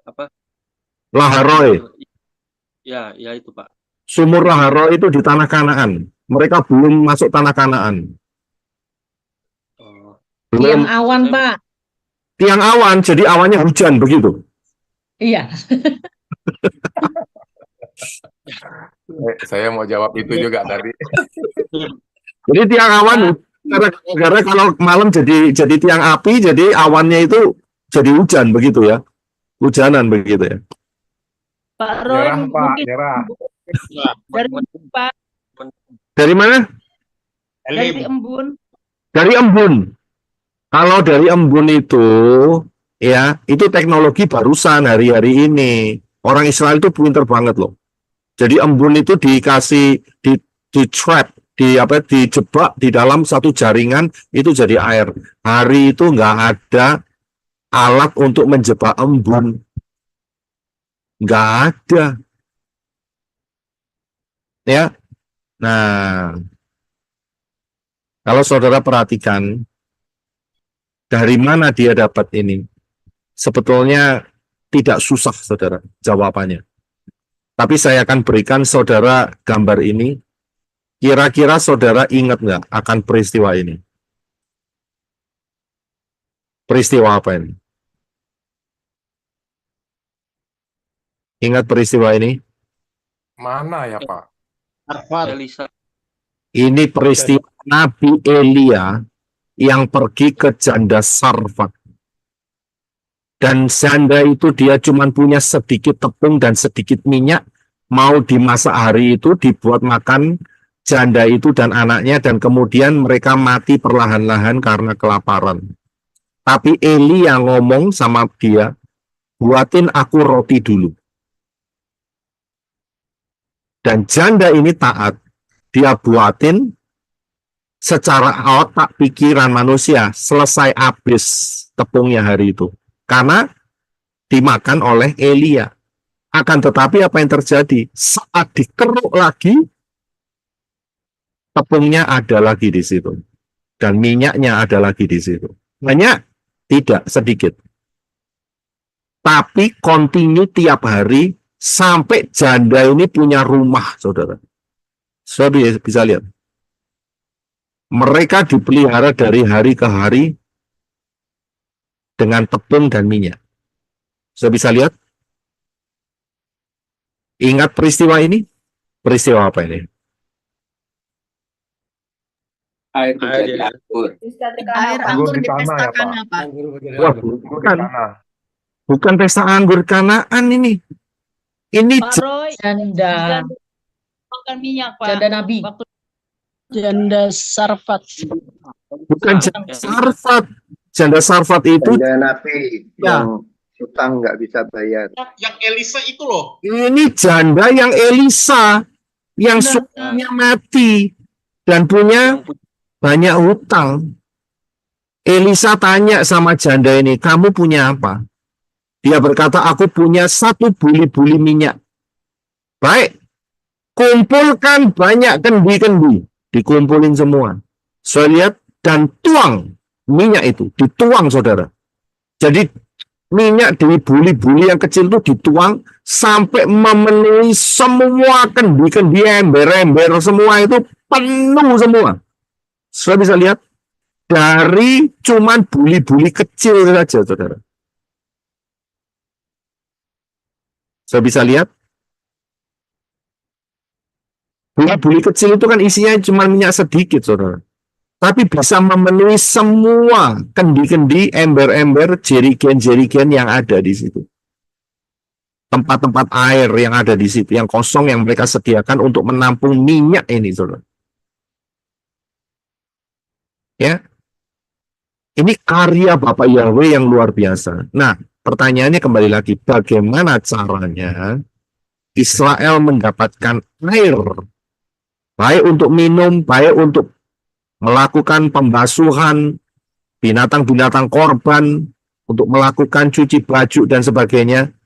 apa? Laharoe. Ya, ya itu Pak. Sumur Laharoe itu di tanah Kanaan. Mereka belum masuk tanah Kanaan. Oh, Belum Awan, Pak. tiang awan, jadi awannya hujan, begitu. Iya. Saya mau jawab itu juga tadi. Jadi tiang awan, gara-gara kalau malam jadi tiang api, jadi awannya itu jadi hujan, begitu ya. Hujanan, begitu ya. Pak Roy Nyerah, Pak, mungkin nyerah. dari Pak, Dari mana? dari Embun. Dari embun. Kalau dari embun itu, ya, itu teknologi barusan hari-hari ini. Orang Israel itu pinter banget loh. Jadi embun itu dikasih di trap, dijebak di dalam satu jaringan, itu jadi air. Hari itu nggak ada alat untuk menjebak embun. Nggak ada. Ya. Nah, kalau saudara perhatikan, dari mana dia dapat ini? Sebetulnya tidak susah, saudara, jawabannya. Tapi saya akan berikan saudara gambar ini. Kira-kira saudara ingat nggak akan peristiwa ini? Peristiwa apa ini? Ingat peristiwa ini? Mana ya, Pak? Elisa. Ini peristiwa Nabi Elia yang pergi ke janda Sarfat. Dan janda itu dia cuma punya sedikit tepung dan sedikit minyak. Mau dimasak hari itu, dibuat makan janda itu dan anaknya. Dan kemudian mereka mati perlahan-lahan karena kelaparan. Tapi Eli yang ngomong sama dia, buatin aku roti dulu. Dan janda ini taat. Dia buatin secara otak pikiran manusia. Selesai habis tepungnya hari itu. Karena dimakan oleh Elia. Akan tetapi apa yang terjadi? Saat dikeruk lagi, tepungnya ada lagi di situ. Dan minyaknya ada lagi di situ. Banyak? Tidak, sedikit. Tapi continue tiap hari sampai janda ini punya rumah, saudara. Saudara bisa lihat. Mereka dipelihara dari hari ke hari dengan tepung dan minyak. Sudah bisa lihat? Ingat peristiwa ini? Peristiwa apa ini? Air Anggur di tanah ya, Pak. Wah, bukan. Bukan pesta anggur Kanaan ini. Ini Pak Roy, janda makan minyak, Pak. janda Nabi. Waktu janda Sarfat. bukan janda Sarfat. Janda Sarfat itu Janda Nabi Ya. yang utang nggak bisa bayar. Yang Elisa itu loh. ini janda yang Elisa yang suaminya mati dan punya banyak hutang. Elisa tanya sama janda ini, kamu punya apa? Dia berkata, aku punya 1 buli-buli minyak. Baik, kumpulkan banyak kendi-kendi. Dikumpulin semua. Saya lihat, dan tuang minyak itu. Dituang, saudara. Jadi, minyak dari buli-buli yang kecil itu dituang sampai memenuhi semua kendi-kendi, ember-ember semua itu penuh semua. Saya bisa lihat, dari cuman buli-buli kecil saja, saudara. Saya bisa lihat, buli-buli kecil itu kan isinya cuma minyak sedikit, saudara. Tapi bisa memenuhi semua kendi-kendi, ember-ember, jerigen-jerigen yang ada di situ. Tempat-tempat air yang ada di situ, yang kosong yang mereka sediakan untuk menampung minyak ini, saudara. Ya, ini karya Bapak Yahweh yang luar biasa. Nah, pertanyaannya kembali lagi, bagaimana caranya Israel mendapatkan air, baik untuk minum, baik untuk melakukan pembasuhan binatang-binatang korban, untuk melakukan cuci baju dan sebagainya.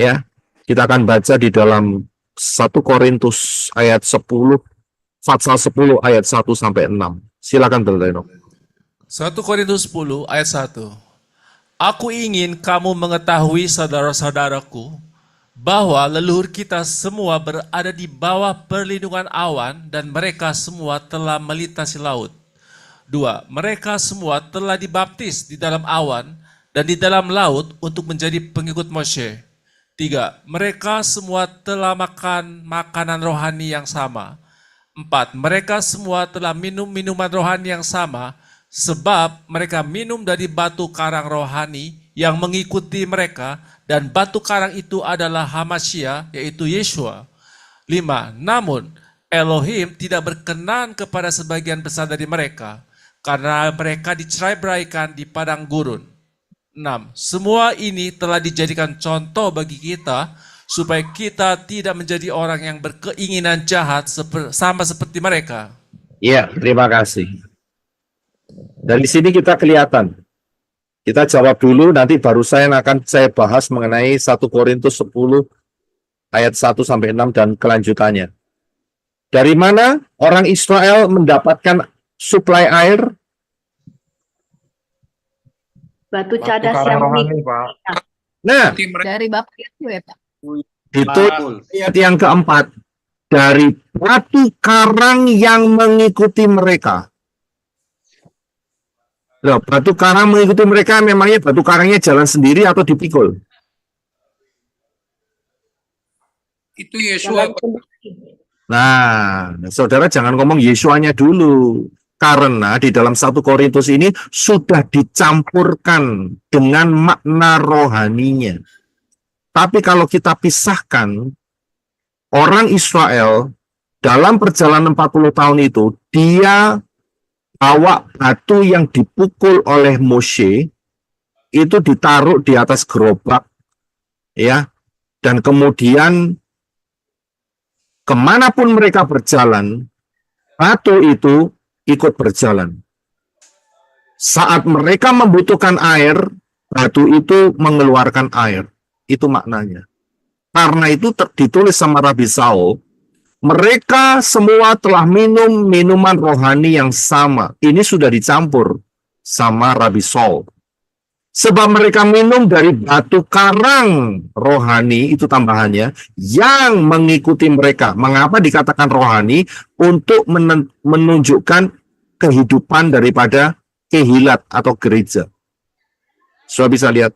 Ya, kita akan baca di dalam 1 Korintus ayat 10, pasal 10 ayat 1 sampai 6. Silakan Brother Enoch. 1 Korintus 10 ayat 1. Aku ingin kamu mengetahui, saudara-saudaraku, bahwa leluhur kita semua berada di bawah perlindungan awan dan mereka semua telah melintasi laut. 2. Mereka semua telah dibaptis di dalam awan dan di dalam laut untuk menjadi pengikut Moshe. 3. Mereka semua telah makan makanan rohani yang sama. 4. Mereka semua telah minum minuman rohani yang sama, sebab mereka minum dari batu karang rohani yang mengikuti mereka, dan batu karang itu adalah Hamashiach, yaitu Yeshua. 5. Namun Elohim tidak berkenan kepada sebagian besar dari mereka, karena mereka dicerai-beraikan di padang gurun. 6. Semua ini telah dijadikan contoh bagi kita, supaya kita tidak menjadi orang yang berkeinginan jahat sama seperti mereka. Ya, terima kasih. Dari sini kita kelihatan. Kita jawab dulu, nanti baru saya bahas mengenai 1 Korintus 10 ayat 1 sampai 6 dan kelanjutannya. Dari mana orang Israel mendapatkan suplai air? Batu cadas karang yang rohani, Pak. Nah, Dari Bapak itu ya, Pak. itu ayat yang keempat. Dari batu karang yang mengikuti mereka. Loh, batu karang mengikuti mereka, memangnya batu karangnya jalan sendiri atau dipikul? Itu Yesua. Nah, saudara jangan ngomong Yesuanya dulu. Karena di dalam 1 Korintus ini sudah dicampurkan dengan makna rohaninya. Tapi kalau kita pisahkan, orang Israel dalam perjalanan 40 tahun itu, dia bawa batu yang dipukul oleh Moshe, itu ditaruh di atas gerobak, ya, dan kemudian kemanapun mereka berjalan, batu itu ikut berjalan. Saat mereka membutuhkan air, batu itu mengeluarkan air. Itu maknanya. Karena itu ditulis sama Rabi Saul, mereka semua telah minum minuman rohani yang sama. Ini sudah dicampur sama Rabi Saul. Sebab mereka minum dari batu karang rohani, itu tambahannya, yang mengikuti mereka. Mengapa dikatakan rohani? Untuk menunjukkan kehidupan daripada kehilat atau gereja. Sudah bisa lihat.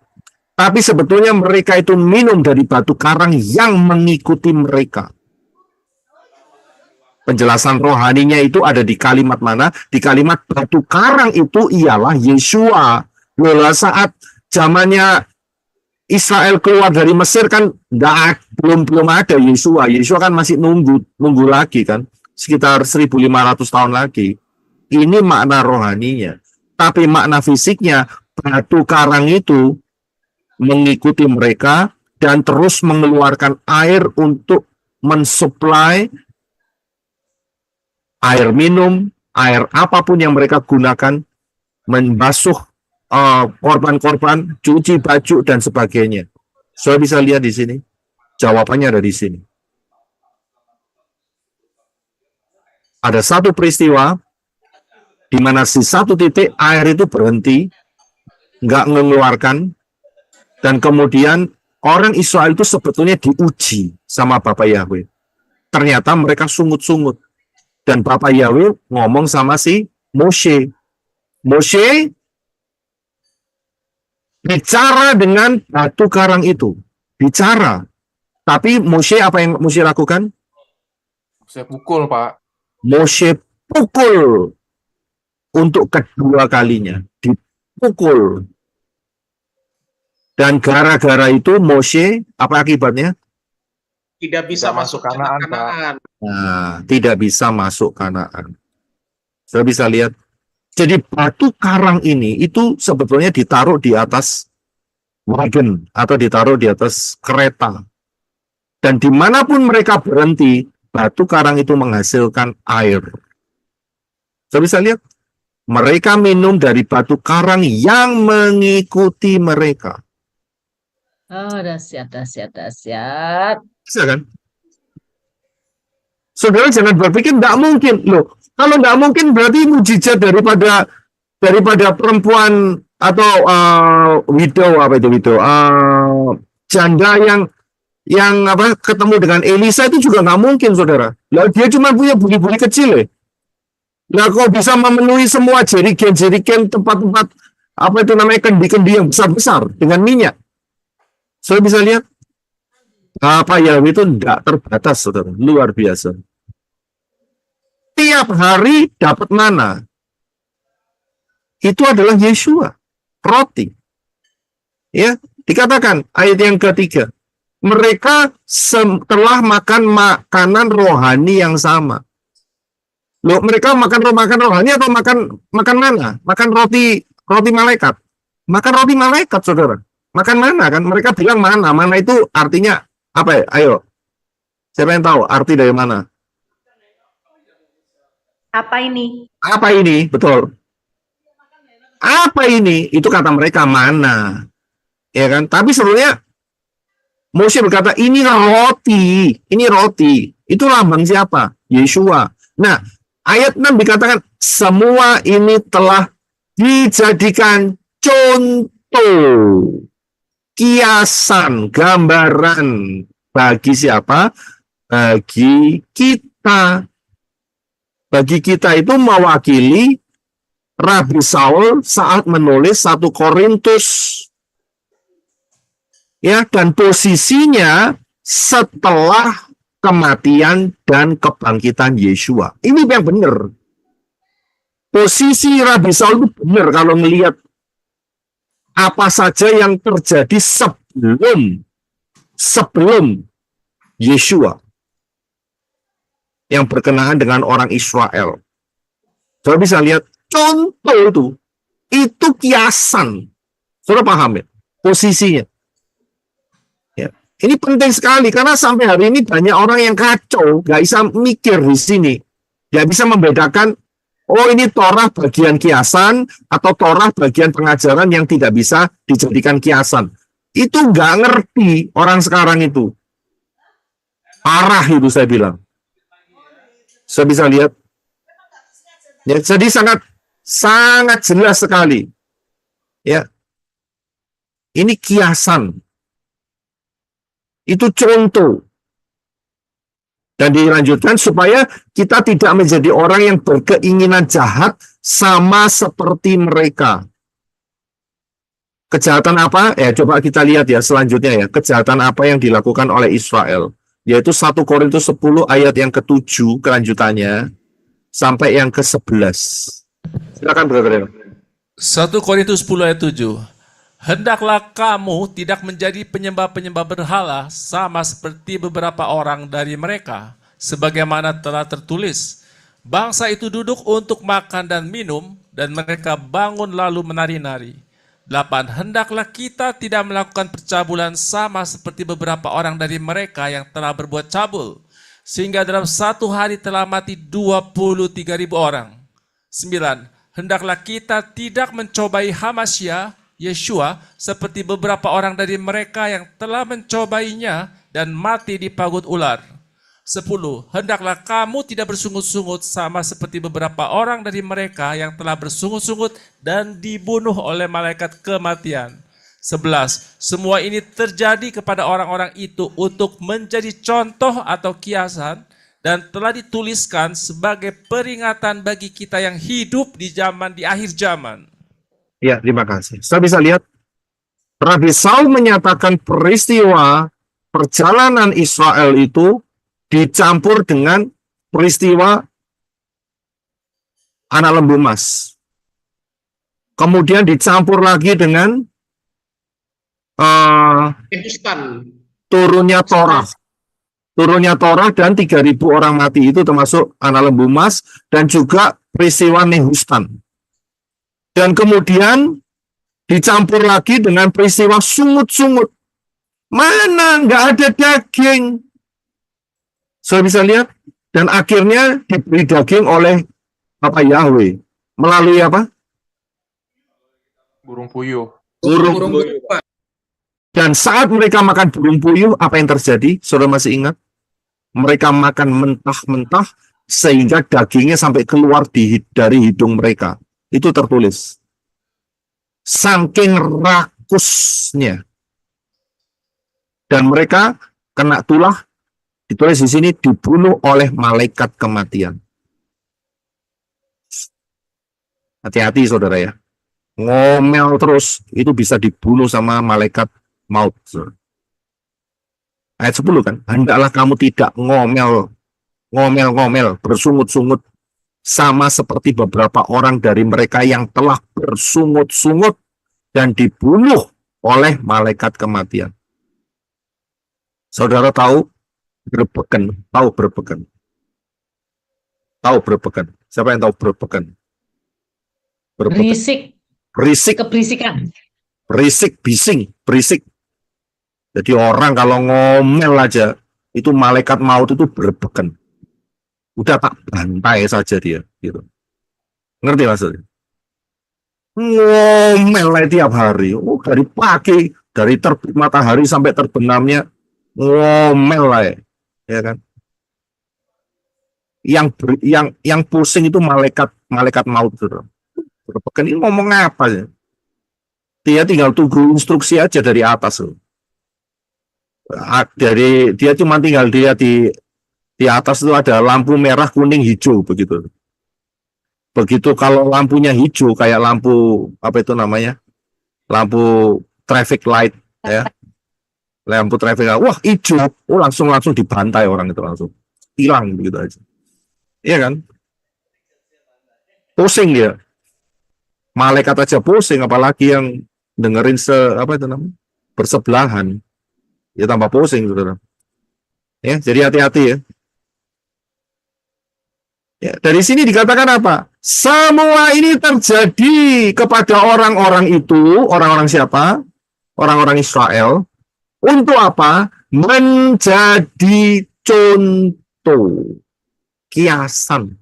Tapi sebetulnya mereka itu minum dari batu karang yang mengikuti mereka. Penjelasan rohaninya itu ada di kalimat mana? Di kalimat batu karang itu ialah Yeshua. Loh, saat zamannya Israel keluar dari Mesir kan belum ada Yeshua. Yeshua kan masih nunggu lagi kan, sekitar 1.500 tahun lagi. Ini makna rohaninya. Tapi makna fisiknya, batu karang itu mengikuti mereka dan terus mengeluarkan air untuk mensuplai air minum, air apapun yang mereka gunakan membasuh korban-korban, cuci baju dan sebagainya. Saudara bisa lihat di sini. Jawabannya ada di sini. Ada satu peristiwa di mana di satu titik air itu berhenti, nggak mengeluarkan, dan kemudian orang Israel itu sebetulnya diuji sama Bapak Yahweh. Ternyata mereka sungut-sungut. Dan Bapak Yahweh ngomong sama si Moshe. Moshe bicara dengan batu karang itu. Bicara. Tapi Moshe, apa yang Moshe lakukan? Saya pukul, Pak. Moshe pukul untuk kedua kalinya. Dipukul. Dan gara-gara itu Moshe, apa akibatnya? Tidak bisa Tidak masuk Kanaan, Pak. Nah, tidak bisa masuk Kanaan. Sudah bisa lihat. Jadi batu karang ini itu sebetulnya ditaruh di atas wagen atau ditaruh di atas kereta. Dan dimanapun mereka berhenti, batu karang itu menghasilkan air. Sudah bisa lihat. Mereka minum dari batu karang yang mengikuti mereka. Oh, dahsyat, dahsyat, dahsyat. Bisa kan? Saudara jangan berpikir tidak mungkin. Loh, kalau tidak mungkin berarti mujizat daripada perempuan atau widow, apa itu widow, janda yang apa ketemu dengan Elisa itu juga nggak mungkin, saudara. Lah dia cuma punya buli-buli kecil. Lah kok bisa memenuhi semua jerigen tempat-tempat apa itu namanya kendi-kendi yang besar-besar dengan minyak. Saudara bisa lihat. Apa Yahweh itu tidak terbatas, saudara. Luar biasa. Tiap hari dapat mana. Itu adalah Yeshua. Roti. Ya, dikatakan ayat yang ketiga. Mereka telah makan makanan rohani yang sama. Loh, mereka makan rohani atau makan mana? Makan roti malaikat. Makan roti malaikat, saudara. Makan mana kan? Mereka bilang mana. Mana itu artinya apa ya? Ayo. Siapa yang tahu arti dari mana? Apa ini? Apa ini? Betul. Apa ini? Itu kata mereka mana. Ya kan? Tapi sebenarnya Moshe berkata, ini roti. Ini roti. Itu lambang siapa? Yeshua. Nah, ayat 6 dikatakan, semua ini telah dijadikan contoh. Kiasan, gambaran. Bagi siapa? Bagi kita. Bagi kita itu mewakili Rabi Saul saat menulis 1 Korintus. Ya, dan posisinya setelah kematian dan kebangkitan Yeshua. Ini yang benar. Posisi Rabi Saul itu benar kalau melihat apa saja yang terjadi sebelum Yeshua yang berkenaan dengan orang Israel. Saudara bisa lihat contoh itu kiasan. Saudara paham ya posisinya. Ya. Ini penting sekali karena sampai hari ini banyak orang yang kacau, nggak bisa mikir di sini, nggak bisa membedakan. Oh, ini Torah bagian kiasan atau Torah bagian pengajaran yang tidak bisa dijadikan kiasan. Itu nggak ngerti orang sekarang itu. Parah itu saya bilang. Saya bisa lihat. Ya, jadi sangat jelas sekali. Ya. Ini kiasan. Itu contoh. Dan dilanjutkan supaya kita tidak menjadi orang yang berkeinginan jahat sama seperti mereka. Kejahatan apa? Ya, coba kita lihat ya selanjutnya ya. Kejahatan apa yang dilakukan oleh Israel? Yaitu 1 Korintus 10 ayat yang ke-7 kelanjutannya sampai yang ke-11. Silakan brother. 1 Korintus 10 ayat 7. Hendaklah kamu tidak menjadi penyembah-penyembah berhala sama seperti beberapa orang dari mereka. Sebagaimana telah tertulis, bangsa itu duduk untuk makan dan minum, dan mereka bangun lalu menari-nari. 8. Hendaklah kita tidak melakukan percabulan sama seperti beberapa orang dari mereka yang telah berbuat cabul, sehingga dalam satu hari telah mati 23.000 orang. 9. hendaklah kita tidak mencobai Hamasya, Yeshua, seperti beberapa orang dari mereka yang telah mencobainya dan mati di pagut ular. 10. Hendaklah kamu tidak bersungut-sungut sama seperti beberapa orang dari mereka yang telah bersungut-sungut dan dibunuh oleh malaikat kematian. 11. Semua ini terjadi kepada orang-orang itu untuk menjadi contoh atau kiasan dan telah dituliskan sebagai peringatan bagi kita yang hidup di akhir zaman. Ya, terima kasih. Saya bisa lihat Rabi Saul menyatakan peristiwa perjalanan Israel itu dicampur dengan peristiwa anak lembu emas. Kemudian dicampur lagi dengan turunnya Torah. Turunnya Torah dan 3.000 orang mati itu termasuk anak lembu emas dan juga peristiwa Nehustan. Dan kemudian dicampur lagi dengan peristiwa sungut-sungut. Mana nggak ada daging. Saya bisa lihat, dan akhirnya diberi daging oleh Bapak Yahweh melalui apa? Burung puyuh. Burung puyuh. Dan saat mereka makan burung puyuh, apa yang terjadi? Saudara masih ingat? Mereka makan mentah-mentah sehingga dagingnya sampai keluar dari hidung mereka. Itu tertulis. Saking rakusnya. Dan mereka kena tulah. Ditulis di sini dibunuh oleh malaikat kematian. Hati-hati saudara ya. Ngomel terus itu bisa dibunuh sama malaikat maut. Ayat 10 kan. Hendaklah kamu tidak ngomel, bersungut-sungut sama seperti beberapa orang dari mereka yang telah bersungut-sungut dan dibunuh oleh malaikat kematian. Saudara tahu berbeken, tahu berbeken. Tahu berbeken. Siapa yang tahu berbeken? Berisik. Berisik. Keberisikan. Berisik, bising, berisik. Jadi orang kalau ngomel aja, itu malaikat maut itu berbeken. Udah tak bantai saja dia. Gitu. Ngerti maksudnya? Ngomel tiap hari. Oh, dari pagi, dari terbit matahari sampai terbenamnya, ngomel lah ya kan. Yang pusing itu malaikat maut. Berbeken ini ngomong apa ya? Dia tinggal tunggu instruksi aja dari atas. Dia cuma tinggal dia di atas itu ada lampu merah, kuning, hijau begitu. Begitu kalau lampunya hijau kayak lampu apa itu namanya? Lampu traffic light ya. Lampu traffic light. Wah, hijau. Oh, langsung dibantai orang itu langsung. Hilang begitu aja. Iya kan? Pusing dia. Malaikat aja pusing apalagi yang dengerin bersebelahan. Ya tambah pusing, saudara. Ya, jadi hati-hati ya. Ya, dari sini dikatakan apa? Semua ini terjadi kepada orang-orang itu, orang-orang siapa? Orang-orang Israel. Untuk apa? Menjadi contoh, kiasan.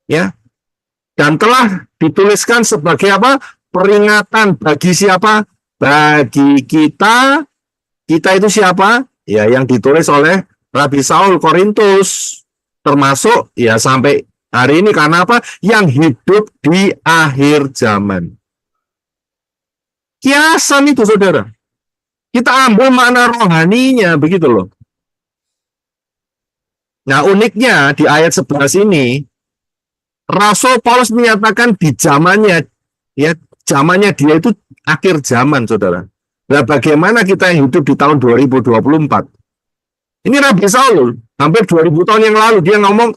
Ya. Dan telah dituliskan sebagai apa? Peringatan bagi siapa? Bagi kita. Kita itu siapa? Ya, yang ditulis oleh Rabi Saul Korintus. Termasuk ya sampai hari ini karena apa? Yang hidup di akhir zaman. Kiasan itu, saudara. Kita ambil makna rohaninya, begitu loh. Nah, uniknya di ayat 11 ini, Rasul Paulus menyatakan di zamannya, ya, zamannya dia itu akhir zaman, saudara. Nah, bagaimana kita yang hidup di tahun 2024? Ini Rabi Saul, hampir 2000 tahun yang lalu, dia ngomong,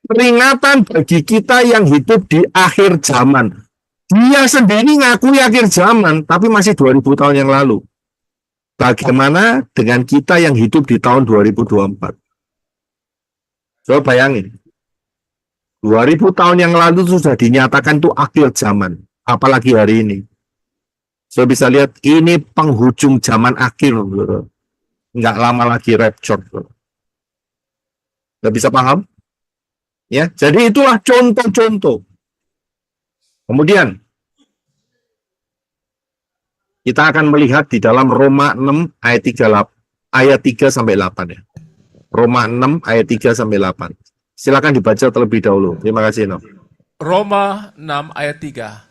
peringatan bagi kita yang hidup di akhir zaman. Dia sendiri ngakui akhir zaman, tapi masih 2000 tahun yang lalu. Bagaimana dengan kita yang hidup di tahun 2024? Coba bayangin. 2000 tahun yang lalu sudah dinyatakan itu akhir zaman. Apalagi hari ini. Saya bisa lihat ini penghujung zaman akhir. Nggak lama lagi rapture. Nggak bisa paham? Ya, jadi itulah contoh-contoh. Kemudian kita akan melihat di dalam Roma 6 ayat 3 sampai 8 ya. Roma 6 ayat 3 sampai 8. Silakan dibaca terlebih dahulu. Terima kasih, No. Roma 6 ayat 3.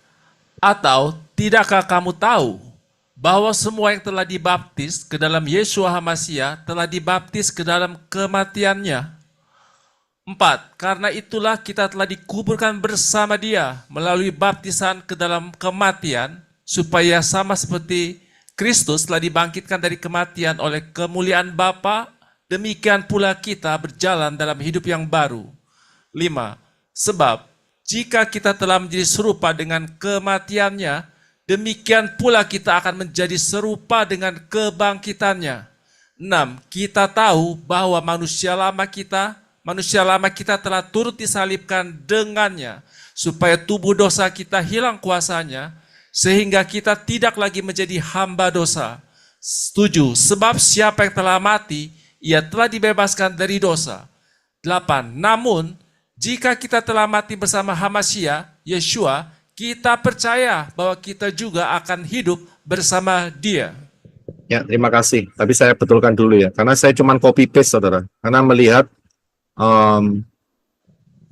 Atau tidakkah kamu tahu bahwa semua yang telah dibaptis ke dalam Yeshua HaMasyiah telah dibaptis ke dalam kematiannya? 4. Karena itulah kita telah dikuburkan bersama Dia melalui baptisan ke dalam kematian, supaya sama seperti Kristus telah dibangkitkan dari kematian oleh kemuliaan Bapa, demikian pula kita berjalan dalam hidup yang baru. 5. Sebab jika kita telah menjadi serupa dengan kematiannya, demikian pula kita akan menjadi serupa dengan kebangkitannya. 6. Kita tahu bahwa manusia lama kita telah turut disalibkan dengannya, supaya tubuh dosa kita hilang kuasanya, sehingga kita tidak lagi menjadi hamba dosa. 7. Sebab siapa yang telah mati, ia telah dibebaskan dari dosa. 8. Namun, jika kita telah mati bersama HaMasyiah, Yeshua, kita percaya bahwa kita juga akan hidup bersama Dia. Ya, terima kasih. Tapi saya betulkan dulu ya, karena saya cuma copy paste, saudara. Karena melihat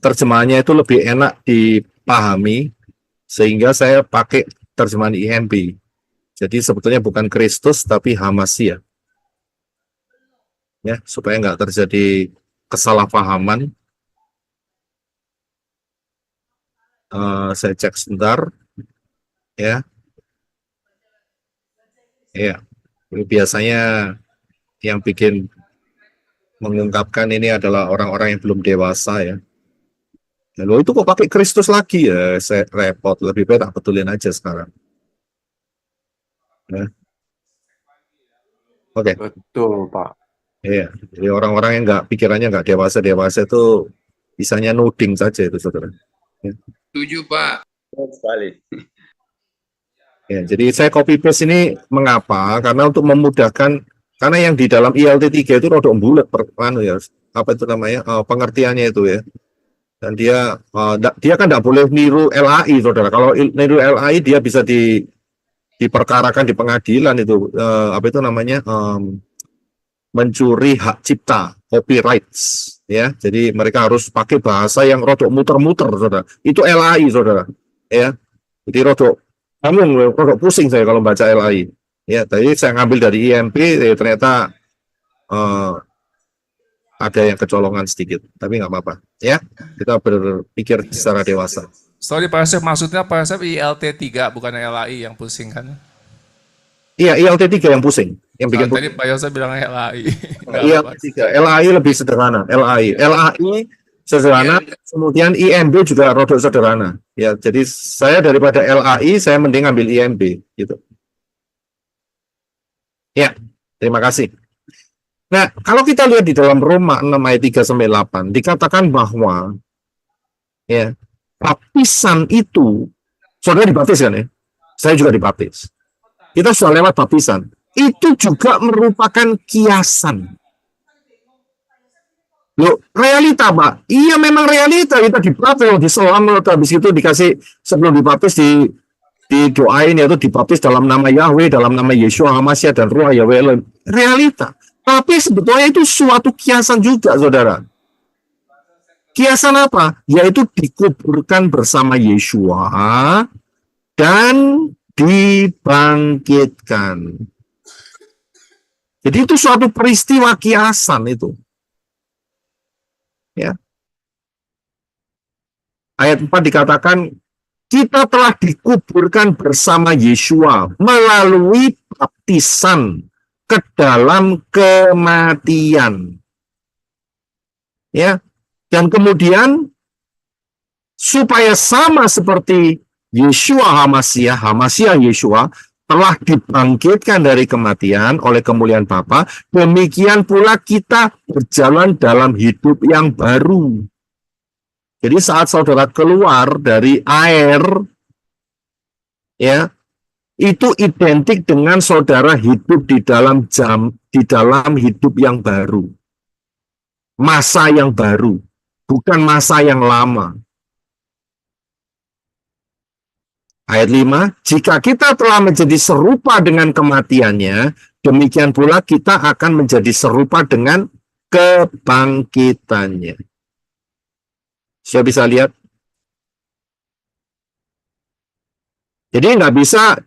terjemahannya itu lebih enak dipahami, sehingga saya pakai terjemahan INB. Jadi sebetulnya bukan Kristus, tapi HaMasyiah. Ya, supaya nggak terjadi kesalahpahaman. Saya cek sebentar. Ya. Ya. Ini biasanya yang bikin mengungkapkan ini adalah orang-orang yang belum dewasa ya. Lalu itu kok pakai Kristus lagi ya, saya repot. Lebih baik tak betulin aja sekarang. Ya. Oke. Betul, Pak. Iya. Jadi orang-orang yang pikirannya nggak dewasa itu bisanya nuding saja itu, saudara. Ya. Setuju, Pak. Sekali. Ya, jadi saya copy paste ini mengapa? Karena untuk memudahkan. Karena yang di dalam ILT 3 itu rodok bulat ya, apa itu namanya, pengertiannya itu ya. Dan dia kan tidak boleh niru LAI, saudara. Kalau niru LAI dia bisa diperkarakan di pengadilan itu, apa itu namanya, mencuri hak cipta, copyrights, ya. Jadi mereka harus pakai bahasa yang rodok muter-muter, saudara. Itu LAI, saudara. Ya. Jadi rodok pusing saya kalau baca LAI. Ya, tadi saya ngambil dari IMP, ternyata ada yang kecolongan sedikit, tapi nggak apa-apa. Ya, kita berpikir secara dewasa. Sorry Pak Yosef, maksudnya Pak Yosef ILT 3 bukan LAI yang pusing kan? Iya, ILT 3 yang pusing. Yang bikin tadi Pak Yosef bilang LAI. ILT 3, LAI lebih sederhana. LAI sederhana, kemudian IMB juga rodok sederhana. Ya, jadi saya daripada LAI, saya mending ambil IMB, gitu. Ya, terima kasih. Nah, kalau kita lihat di dalam Roma 6 ayat 3 sampai 8 dikatakan bahwa ya, baptisan itu, saudara dibaptis kan ya? Saya juga dibaptis. Kita sudah lewat baptisan. Itu juga merupakan kiasan. Loh, realita, Pak. Iya, memang realita. Kita dibaptis, diselam, habis itu dikasih sebelum dibaptis didoain, yaitu dibaptis dalam nama Yahweh, dalam nama Yeshua HaMasyiah dan Ruah Yahweh. Realita. Tapi sebetulnya itu suatu kiasan juga, saudara. Kiasan apa? Yaitu dikuburkan bersama Yeshua dan dibangkitkan. Jadi itu suatu peristiwa kiasan itu. Ya. Ayat 4 dikatakan, kita telah dikuburkan bersama Yeshua melalui baptisan ke dalam kematian. Ya. Dan kemudian supaya sama seperti Yeshua HaMasyiah Yeshua telah dibangkitkan dari kematian oleh kemuliaan Bapa, demikian pula kita berjalan dalam hidup yang baru. Jadi saat saudara keluar dari air, ya, itu identik dengan saudara hidup di dalam hidup yang baru, masa yang baru. bukan masa yang lama. Ayat 5, jika kita telah menjadi serupa dengan kematiannya, demikian pula kita akan menjadi serupa dengan kebangkitannya. Saya bisa lihat. Jadi nggak bisa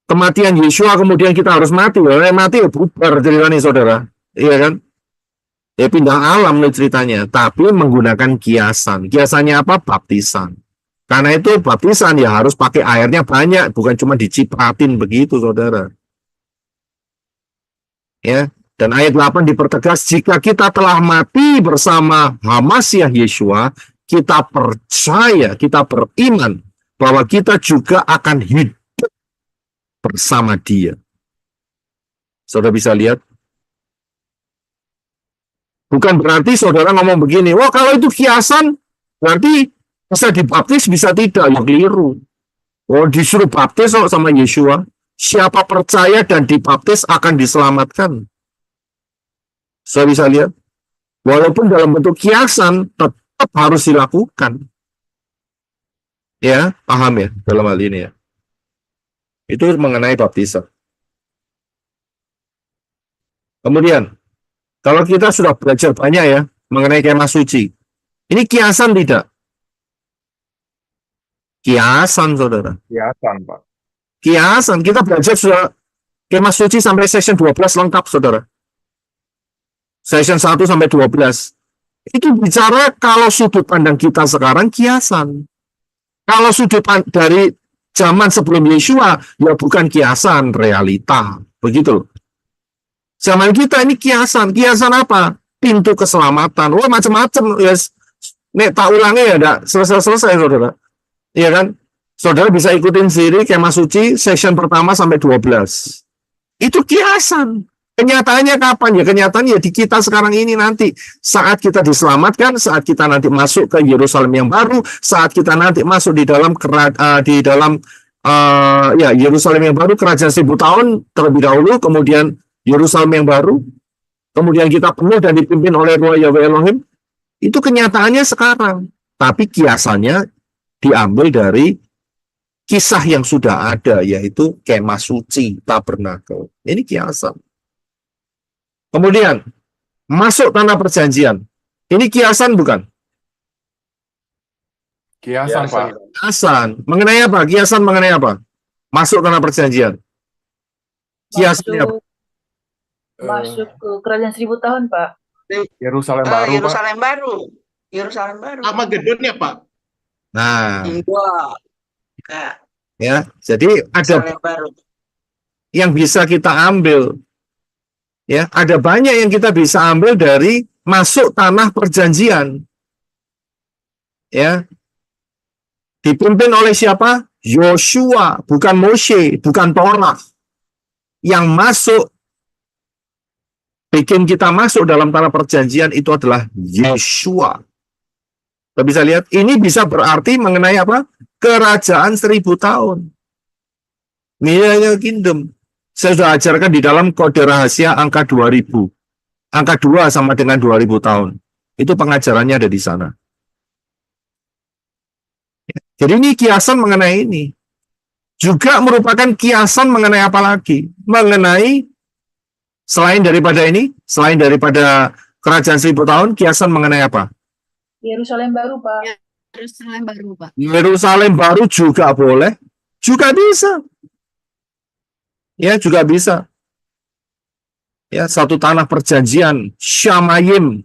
kematian Yesua kemudian kita harus mati. Mati ya bubar ceritanya saudara. Iya kan? Ya pindah alam nih ceritanya. Tapi menggunakan kiasan. Kiasannya apa? Baptisan. Karena itu baptisan ya harus pakai airnya banyak, bukan cuma dicipratin begitu, saudara. Ya, dan ayat 8 dipertegas, jika kita telah mati bersama Hamasiah Yesua, kita percaya, kita beriman bahwa kita juga akan hidup bersama Dia. Saudara bisa lihat? Bukan berarti saudara ngomong begini, wah kalau itu kiasan, berarti bisa dibaptis, bisa tidak, ya keliru. Oh, disuruh baptis sama Yesua. Siapa percaya dan dibaptis akan diselamatkan. Saya bisa lihat. Walaupun dalam bentuk kiasan, tetap harus dilakukan. Ya, paham ya dalam hal ini ya. Itu mengenai baptisan. Kemudian, kalau kita sudah belajar banyak ya, mengenai kemah suci. Ini kiasan tidak? Kiasan, saudara. Kiasan, Pak. Kiasan. Kita belajar sudah kemah suci sampai session 12 lengkap, saudara. Session 1 sampai 12. Itu bicara kalau sudut pandang kita sekarang kiasan. Kalau sudut dari zaman sebelum Yesua, ya bukan kiasan, realita. Begitu loh. Zaman kita ini kiasan. Kiasan apa? Pintu keselamatan. Wah, macam-macam. Yes. Nek tak ulangi ya, enggak selesai-selesai, saudara. Iya kan? Saudara bisa ikutin sendiri kemah suci session pertama sampai 12. Itu kiasan. Kenyataannya kapan ya? Kenyataannya di kita sekarang ini nanti. Saat kita diselamatkan, saat kita nanti masuk ke Yerusalem yang baru, saat kita nanti masuk di dalam Yerusalem yang baru, kerajaan 1000 tahun terlebih dahulu, kemudian Yerusalem yang baru, kemudian kita penuh dan dipimpin oleh Roh Yahweh Elohim. Itu kenyataannya sekarang. Tapi kiasannya diambil dari kisah yang sudah ada, yaitu kemah suci, tabernakel. Ini kiasan. Kemudian, masuk tanah perjanjian. Ini kiasan bukan? Kiasan, Pak. Kiasan. Mengenai apa? Kiasan mengenai apa? Masuk tanah perjanjian. Kiasannya apa? Masuk ke kerajaan 1000 tahun, Pak. Yerusalem baru, Pak. Yerusalem baru. Yerusalem baru. Armageddon ya, Pak? Nah, Wah. ya. Jadi ada Yerusalem baru. yang bisa kita ambil. Ya, ada banyak yang kita bisa ambil dari masuk tanah perjanjian. Ya. Dipimpin oleh siapa? Yosua, bukan Moshe, bukan Torah. Yang masuk, bikin kita masuk dalam tanah perjanjian itu adalah Yesua. Kita bisa lihat, ini bisa berarti mengenai apa? Kerajaan 1000 tahun. Millennial Kingdom. Saya sudah ajarkan di dalam kode rahasia angka 2000. Angka 2 sama dengan 2000 tahun. Itu pengajarannya ada di sana. Jadi ini kiasan mengenai ini. Juga merupakan kiasan mengenai apa lagi? Mengenai selain daripada ini, selain daripada kerajaan 1000 tahun, kiasan mengenai apa? Yerusalem baru, Pak. Yerusalem baru, Pak. Yerusalem baru juga boleh, juga bisa. Ya, juga bisa. Ya, satu tanah perjanjian, Syamayim,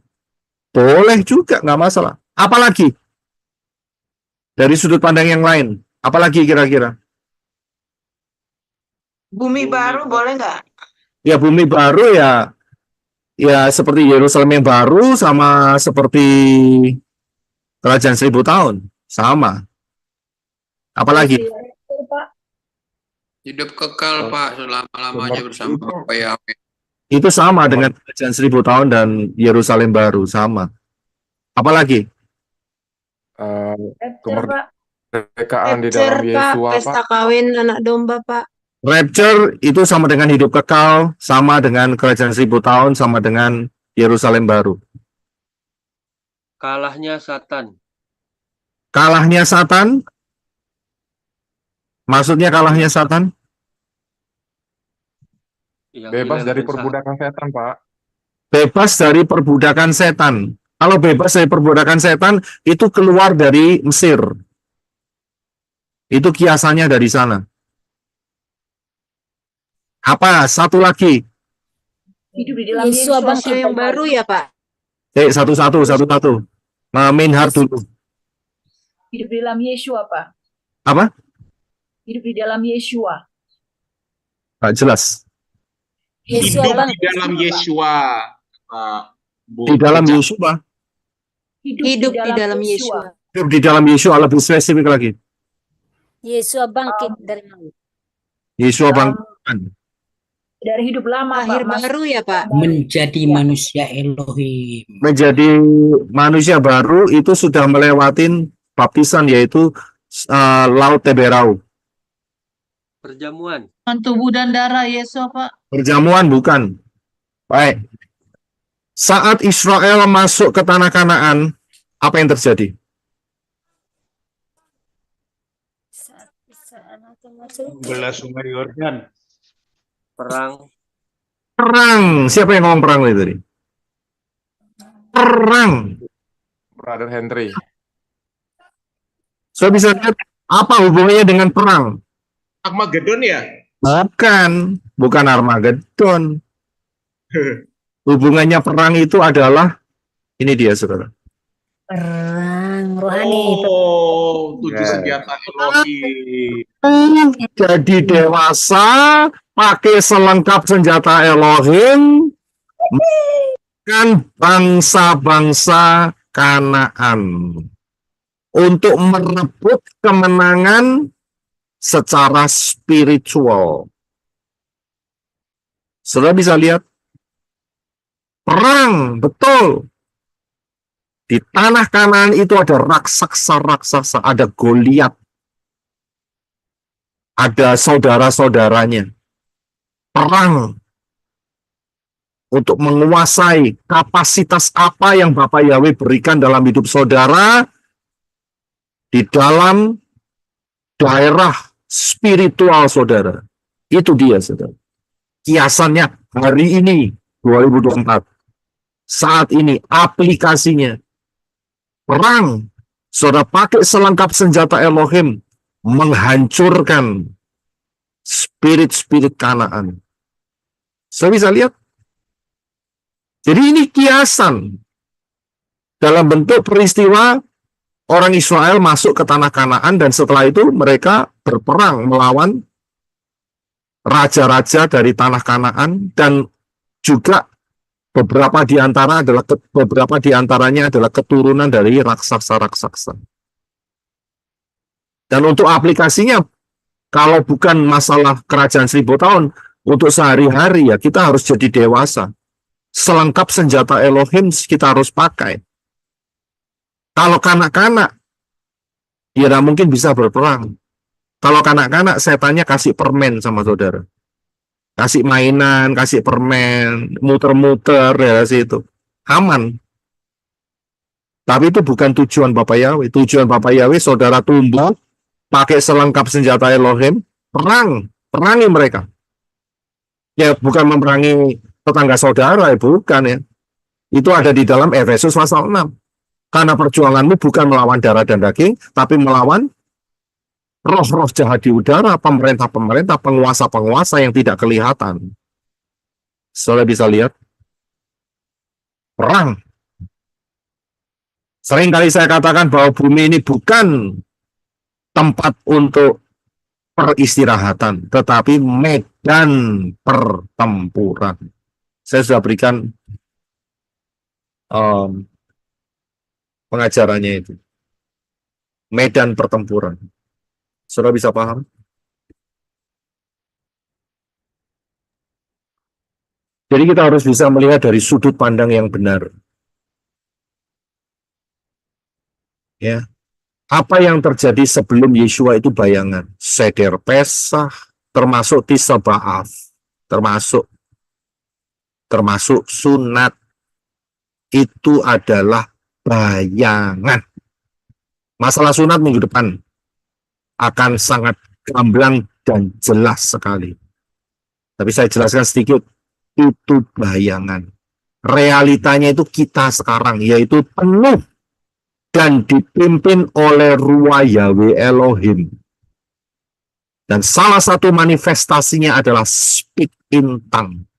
boleh juga, nggak masalah. Apalagi? Dari sudut pandang yang lain, apalagi kira-kira? Bumi baru boleh nggak? Ya, bumi baru ya seperti Yerusalem yang baru sama seperti kerajaan 1000 tahun, sama. Apalagi? Hidup kekal, Pak, selama-lamanya bersama Bapak Yahweh. Itu sama dengan kerajaan 1000 tahun dan Yerusalem baru, sama. Apalagi? Kemerdekaan di dalam Yesua, Pak. Pesta kawin anak domba, Pak. Rapture itu sama dengan hidup kekal, sama dengan kerajaan 1000 tahun, sama dengan Yerusalem baru. Kalahnya Satan. Kalahnya Satan? Maksudnya kalahnya Satan? Yang Bebas hilang dari dan perbudakan setan, Pak. Bebas dari perbudakan setan. Kalau bebas dari perbudakan setan, itu keluar dari Mesir. Itu kiasannya dari sana. Apa? Satu lagi. Hidup di dalam Yesus Yesus bangkit yang baru ya Pak? Satu-satu. Main hard dulu. Hidup di dalam Yesua, Pak. Apa? Hidup di dalam Yesua. Nggak jelas. Yesus Hidup bangkit. di dalam Yesua, Pak Bu. Di dalam Yesus, Pak. Hidup di dalam Yesus. Hidup di dalam Yesus, lebih spesifik lagi. Yesus bangkit dari maut. Yesus bangkit. Dari hidup lama, Lahir Pak. baru ya Pak? Menjadi manusia Elohim. Menjadi manusia baru itu sudah melewatin baptisan, yaitu Laut Teberau. perjamuan. Tubuh dan darah Yesus, Pak. Perjamuan bukan. Baik. Saat Israel masuk ke tanah Kanaan, apa yang terjadi? Belas Sungai Yordan. Perang. Perang. Siapa yang ngomong perang itu tadi? Perang. Brother Henry. Saya bisa lihat apa hubungannya dengan perang? Armageddon ya? Bukan Armageddon. Hubungannya perang itu adalah ini dia, saudara. Perang rohani. Oh, 7 Ya. senjata Elohim. Jadi dewasa, pakai selengkap senjata Elohim, kan bangsa-bangsa Kanaan untuk merebut kemenangan secara spiritual. Saudara bisa lihat perang, betul. Di tanah Kanaan itu ada raksasa-raksasa, ada Goliat, ada saudara-saudaranya. Perang untuk menguasai kapasitas apa yang Bapak Yahweh berikan dalam hidup saudara di dalam daerah spiritual saudara. Itu dia, saudara. Kiasannya hari ini, 2024. Saat ini, aplikasinya. Perang. Saudara pakai selengkap senjata Elohim menghancurkan spirit-spirit Kanaan. Saya bisa lihat. Jadi ini kiasan dalam bentuk peristiwa orang Israel masuk ke tanah Kanaan dan setelah itu mereka berperang melawan raja-raja dari tanah Kanaan dan juga beberapa di antaranya adalah keturunan dari raksasa-raksasa. Dan untuk aplikasinya, kalau bukan masalah kerajaan 1000 tahun, untuk sehari-hari ya kita harus jadi dewasa. Selengkap senjata Elohim kita harus pakai. Kalau kanak-kanak, ya tidak mungkin bisa berperang. Kalau kanak-kanak, setannya kasih permen sama saudara. Kasih mainan, kasih permen, muter-muter, ya situ. Aman. Tapi itu bukan tujuan Bapak Yahweh. Tujuan Bapak Yahweh, saudara tumbuh, pakai selengkap senjata Elohim, perangi mereka. Ya, bukan memerangi tetangga saudara, ya bukan ya. Itu ada di dalam Efesus pasal 6. Karena perjuanganmu bukan melawan darah dan daging, tapi melawan roh-roh jahat di udara, pemerintah-pemerintah, penguasa-penguasa yang tidak kelihatan. Saudara bisa lihat, perang. Sering kali saya katakan bahwa bumi ini bukan tempat untuk peristirahatan, tetapi medan pertempuran. Saya sudah berikan pengajarannya itu. Medan pertempuran. Saudara bisa paham? Jadi kita harus bisa melihat dari sudut pandang yang benar. Ya. Apa yang terjadi sebelum Yeshua itu bayangan. Seder Pesach, termasuk Tisha B'Av, termasuk sunat, itu adalah bayangan. Masalah sunat minggu depan akan sangat gamblang dan jelas sekali. Tapi saya jelaskan sedikit, itu bayangan. Realitanya itu kita sekarang, yaitu penuh dan dipimpin oleh Ruah Yahweh Elohim. Dan salah satu manifestasinya adalah speak in tongue.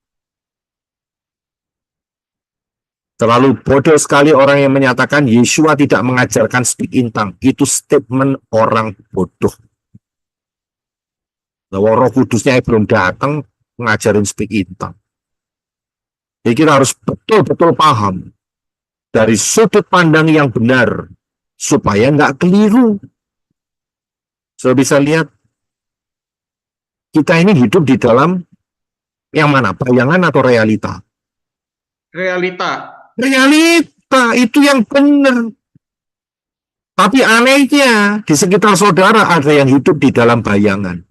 Terlalu bodoh sekali orang yang menyatakan Yeshua tidak mengajarkan speak in tongue. Itu statement orang bodoh. Bahwa Roh Kudusnya belum datang ngajarin speak in tongue. Jadi kita harus betul-betul paham dari sudut pandang yang benar supaya nggak keliru. Sudah bisa lihat kita ini hidup di dalam yang mana? Bayangan atau realita? Realita. Realita itu yang benar. Tapi anehnya di sekitar saudara ada yang hidup di dalam bayangan.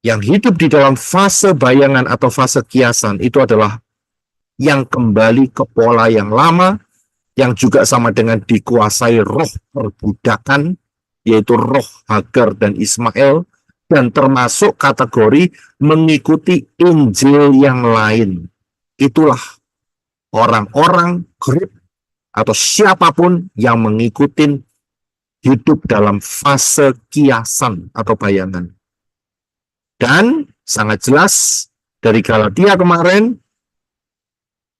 Yang hidup di dalam fase bayangan atau fase kiasan itu adalah yang kembali ke pola yang lama, yang juga sama dengan dikuasai roh perbudakan, yaitu roh Hagar dan Ismail, dan termasuk kategori mengikuti Injil yang lain. Itulah orang-orang, grup, atau siapapun yang mengikuti hidup dalam fase kiasan atau bayangan. Dan sangat jelas dari Galatia kemarin,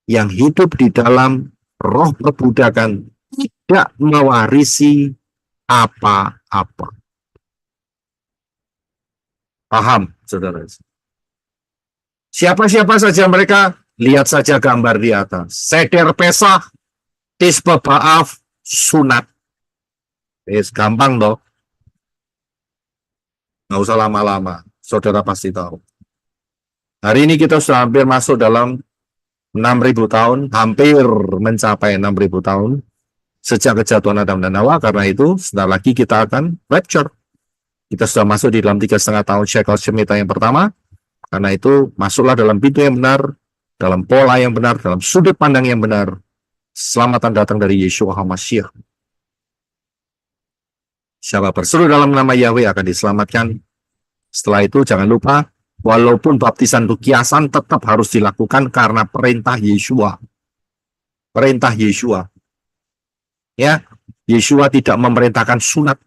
yang hidup di dalam roh perbudakan tidak mewarisi apa-apa. Paham, saudara? Siapa-siapa saja mereka, lihat saja gambar di atas. Seder Pesah, Tisbah Ba'af, sunat. Gampang toh. Nggak usah lama-lama, saudara pasti tahu. Hari ini kita sudah hampir masuk dalam 6.000 tahun, hampir mencapai 6.000 tahun sejak kejatuhan Adam dan Hawa. Karena itu, sebentar lagi kita akan rapture. Kita sudah masuk di dalam 3,5 tahun Shekel Shemitah yang pertama. Karena itu, masuklah dalam pintu yang benar, dalam pola yang benar, dalam sudut pandang yang benar. Selamatan datang dari Yeshua HaMashiach. Siapa berseru dalam nama Yahweh akan diselamatkan. Setelah itu, jangan lupa, walaupun baptisan itu kiasan, tetap harus dilakukan karena perintah Yeshua. Perintah Yeshua. Ya, Yeshua tidak memerintahkan sunat.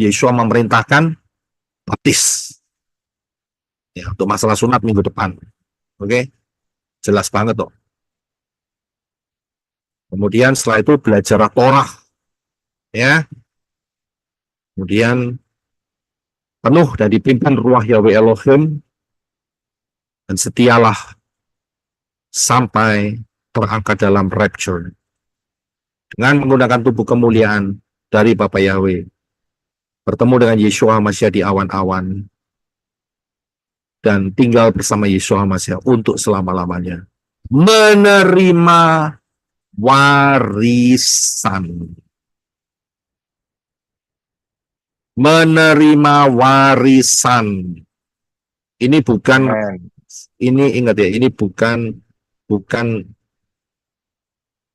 Yeshua memerintahkan baptis. Ya, untuk masalah sunat minggu depan. Oke? Jelas banget toh. Kemudian setelah itu belajar Torah. Ya. Kemudian penuh dan dipimpin Ruah Yahweh Elohim, dan setialah sampai terangkat dalam rapture dengan menggunakan tubuh kemuliaan dari Bapa Yahweh, bertemu dengan Yeshua HaMashiach di awan-awan, dan tinggal bersama Yeshua HaMashiach untuk selama-lamanya, menerima warisan. Menerima warisan. Ini bukan, ini ingat ya, ini bukan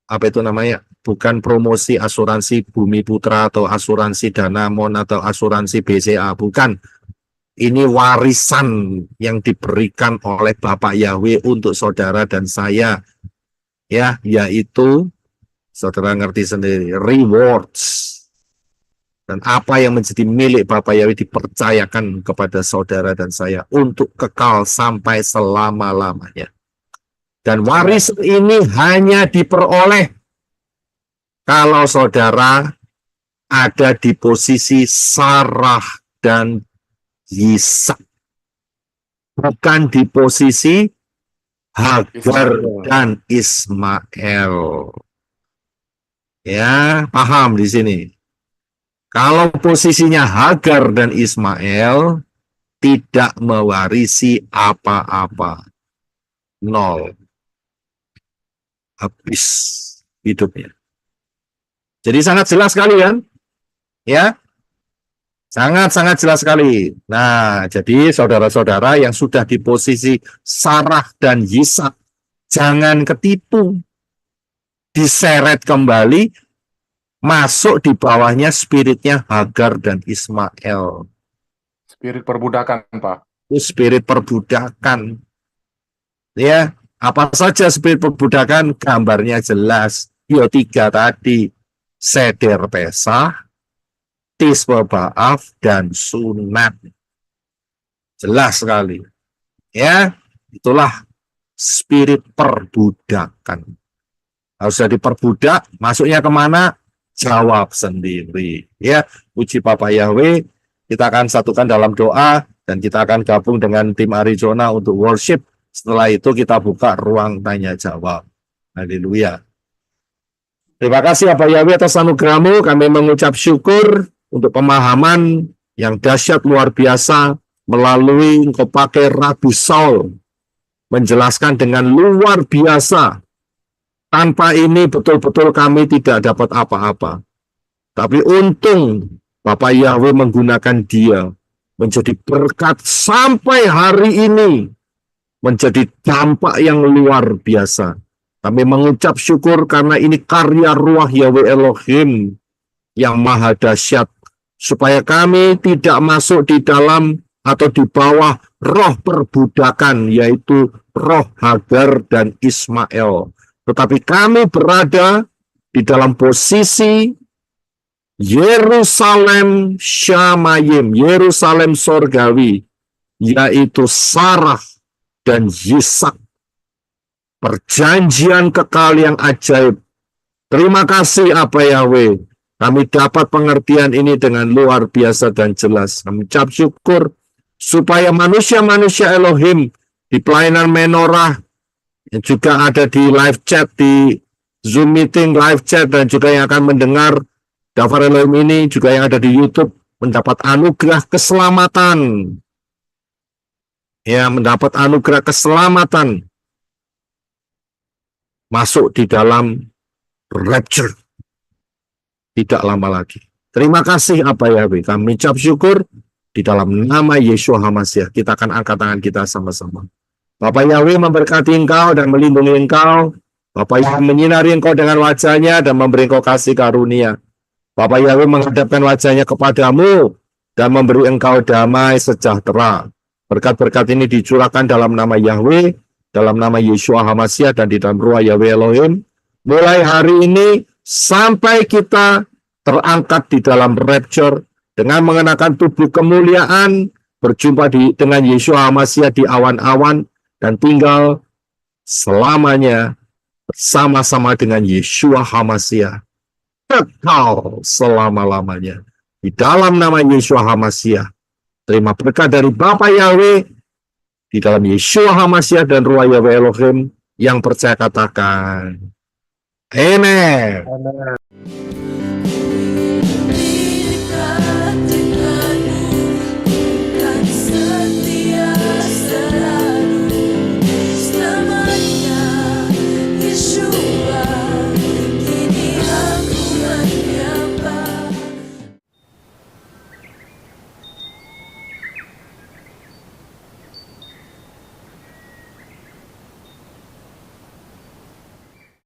apa itu namanya, bukan promosi asuransi Bumi Putra atau asuransi Danamon atau asuransi BCA, bukan. Ini warisan yang diberikan oleh Bapak Yahweh untuk saudara dan saya, ya, yaitu saudara ngerti sendiri, rewards. Dan apa yang menjadi milik Bapak Yahweh dipercayakan kepada saudara dan saya untuk kekal sampai selama-lamanya. Dan warisan ini hanya diperoleh kalau saudara ada di posisi Sarah dan Yisak. Bukan di posisi Hagar dan Ismail. Ya, paham di sini. Kalau posisinya Hagar dan Ismail, tidak mewarisi apa-apa. Nol. Habis hidupnya. Jadi sangat jelas sekali kan? Ya. Sangat-sangat jelas sekali. Nah, jadi saudara-saudara yang sudah di posisi Sarah dan Yisak, jangan ketipu. Diseret kembali, masuk di bawahnya spiritnya Hagar dan Ismail. Spirit perbudakan, Pak. Itu spirit perbudakan. Ya, apa saja spirit perbudakan, gambarnya jelas. Ya, 3 tadi. Seder Pesah, Tisbe Ba'af, dan sunat. Jelas sekali. Ya, itulah spirit perbudakan. Harus jadi perbudak, masuknya kemana? Jawab sendiri. Ya, puji Bapa Yahweh, kita akan satukan dalam doa, dan kita akan gabung dengan tim Arizona untuk worship. Setelah itu kita buka ruang tanya jawab. Haleluya. Terima kasih Bapak Yahweh atas anugerah-Mu. Kami mengucap syukur untuk pemahaman yang dahsyat luar biasa melalui Engkau pakai Rabi Saul menjelaskan dengan luar biasa. Tanpa ini betul-betul kami tidak dapat apa-apa. Tapi untung Bapak Yahweh menggunakan dia menjadi berkat sampai hari ini, menjadi dampak yang luar biasa. Kami mengucap syukur karena ini karya Ruach Yahweh Elohim yang maha dahsyat, supaya kami tidak masuk di dalam atau di bawah roh perbudakan, yaitu roh Hagar dan Ismail. Tetapi kami berada di dalam posisi Yerusalem Shamayim, Yerusalem Sorgawi, yaitu Sarah dan Yisak. Perjanjian kekal yang ajaib. Terima kasih Abba Yahweh. Kami dapat pengertian ini dengan luar biasa dan jelas. Kami ucap syukur supaya manusia-manusia Elohim di pelayanan menorah, yang juga ada di live chat, di Zoom meeting, live chat, dan juga yang akan mendengar Dafar Elohim ini, juga yang ada di YouTube, mendapat anugerah keselamatan. Ya, mendapat anugerah keselamatan. Masuk di dalam rapture. Tidak lama lagi. Terima kasih Abba Yahweh. Kami ucap syukur di dalam nama Yeshua HaMashiach. Kita akan angkat tangan kita sama-sama. Bapak Yahweh memberkati engkau dan melindungi engkau. Bapak Yahweh menyinari engkau dengan wajahnya dan memberi engkau kasih karunia. Bapak Yahweh menghadapkan wajahnya kepadamu dan memberi engkau damai sejahtera. Berkat-berkat ini dicurahkan dalam nama Yahweh, dalam nama Yeshua HaMashiach, dan di dalam Ruach Yahweh Elohim. Mulai hari ini sampai kita terangkat di dalam rapture dengan mengenakan tubuh kemuliaan, berjumpa dengan Yeshua HaMashiach di awan-awan, dan tinggal selamanya bersama-sama dengan Yeshua HaMashiach. Kekal selama-lamanya. Di dalam nama Yeshua HaMashiach. Terima berkat dari Bapa Yahweh, di dalam Yeshua HaMashiach dan Ruach Yahweh Elohim, yang percaya katakan. Amen.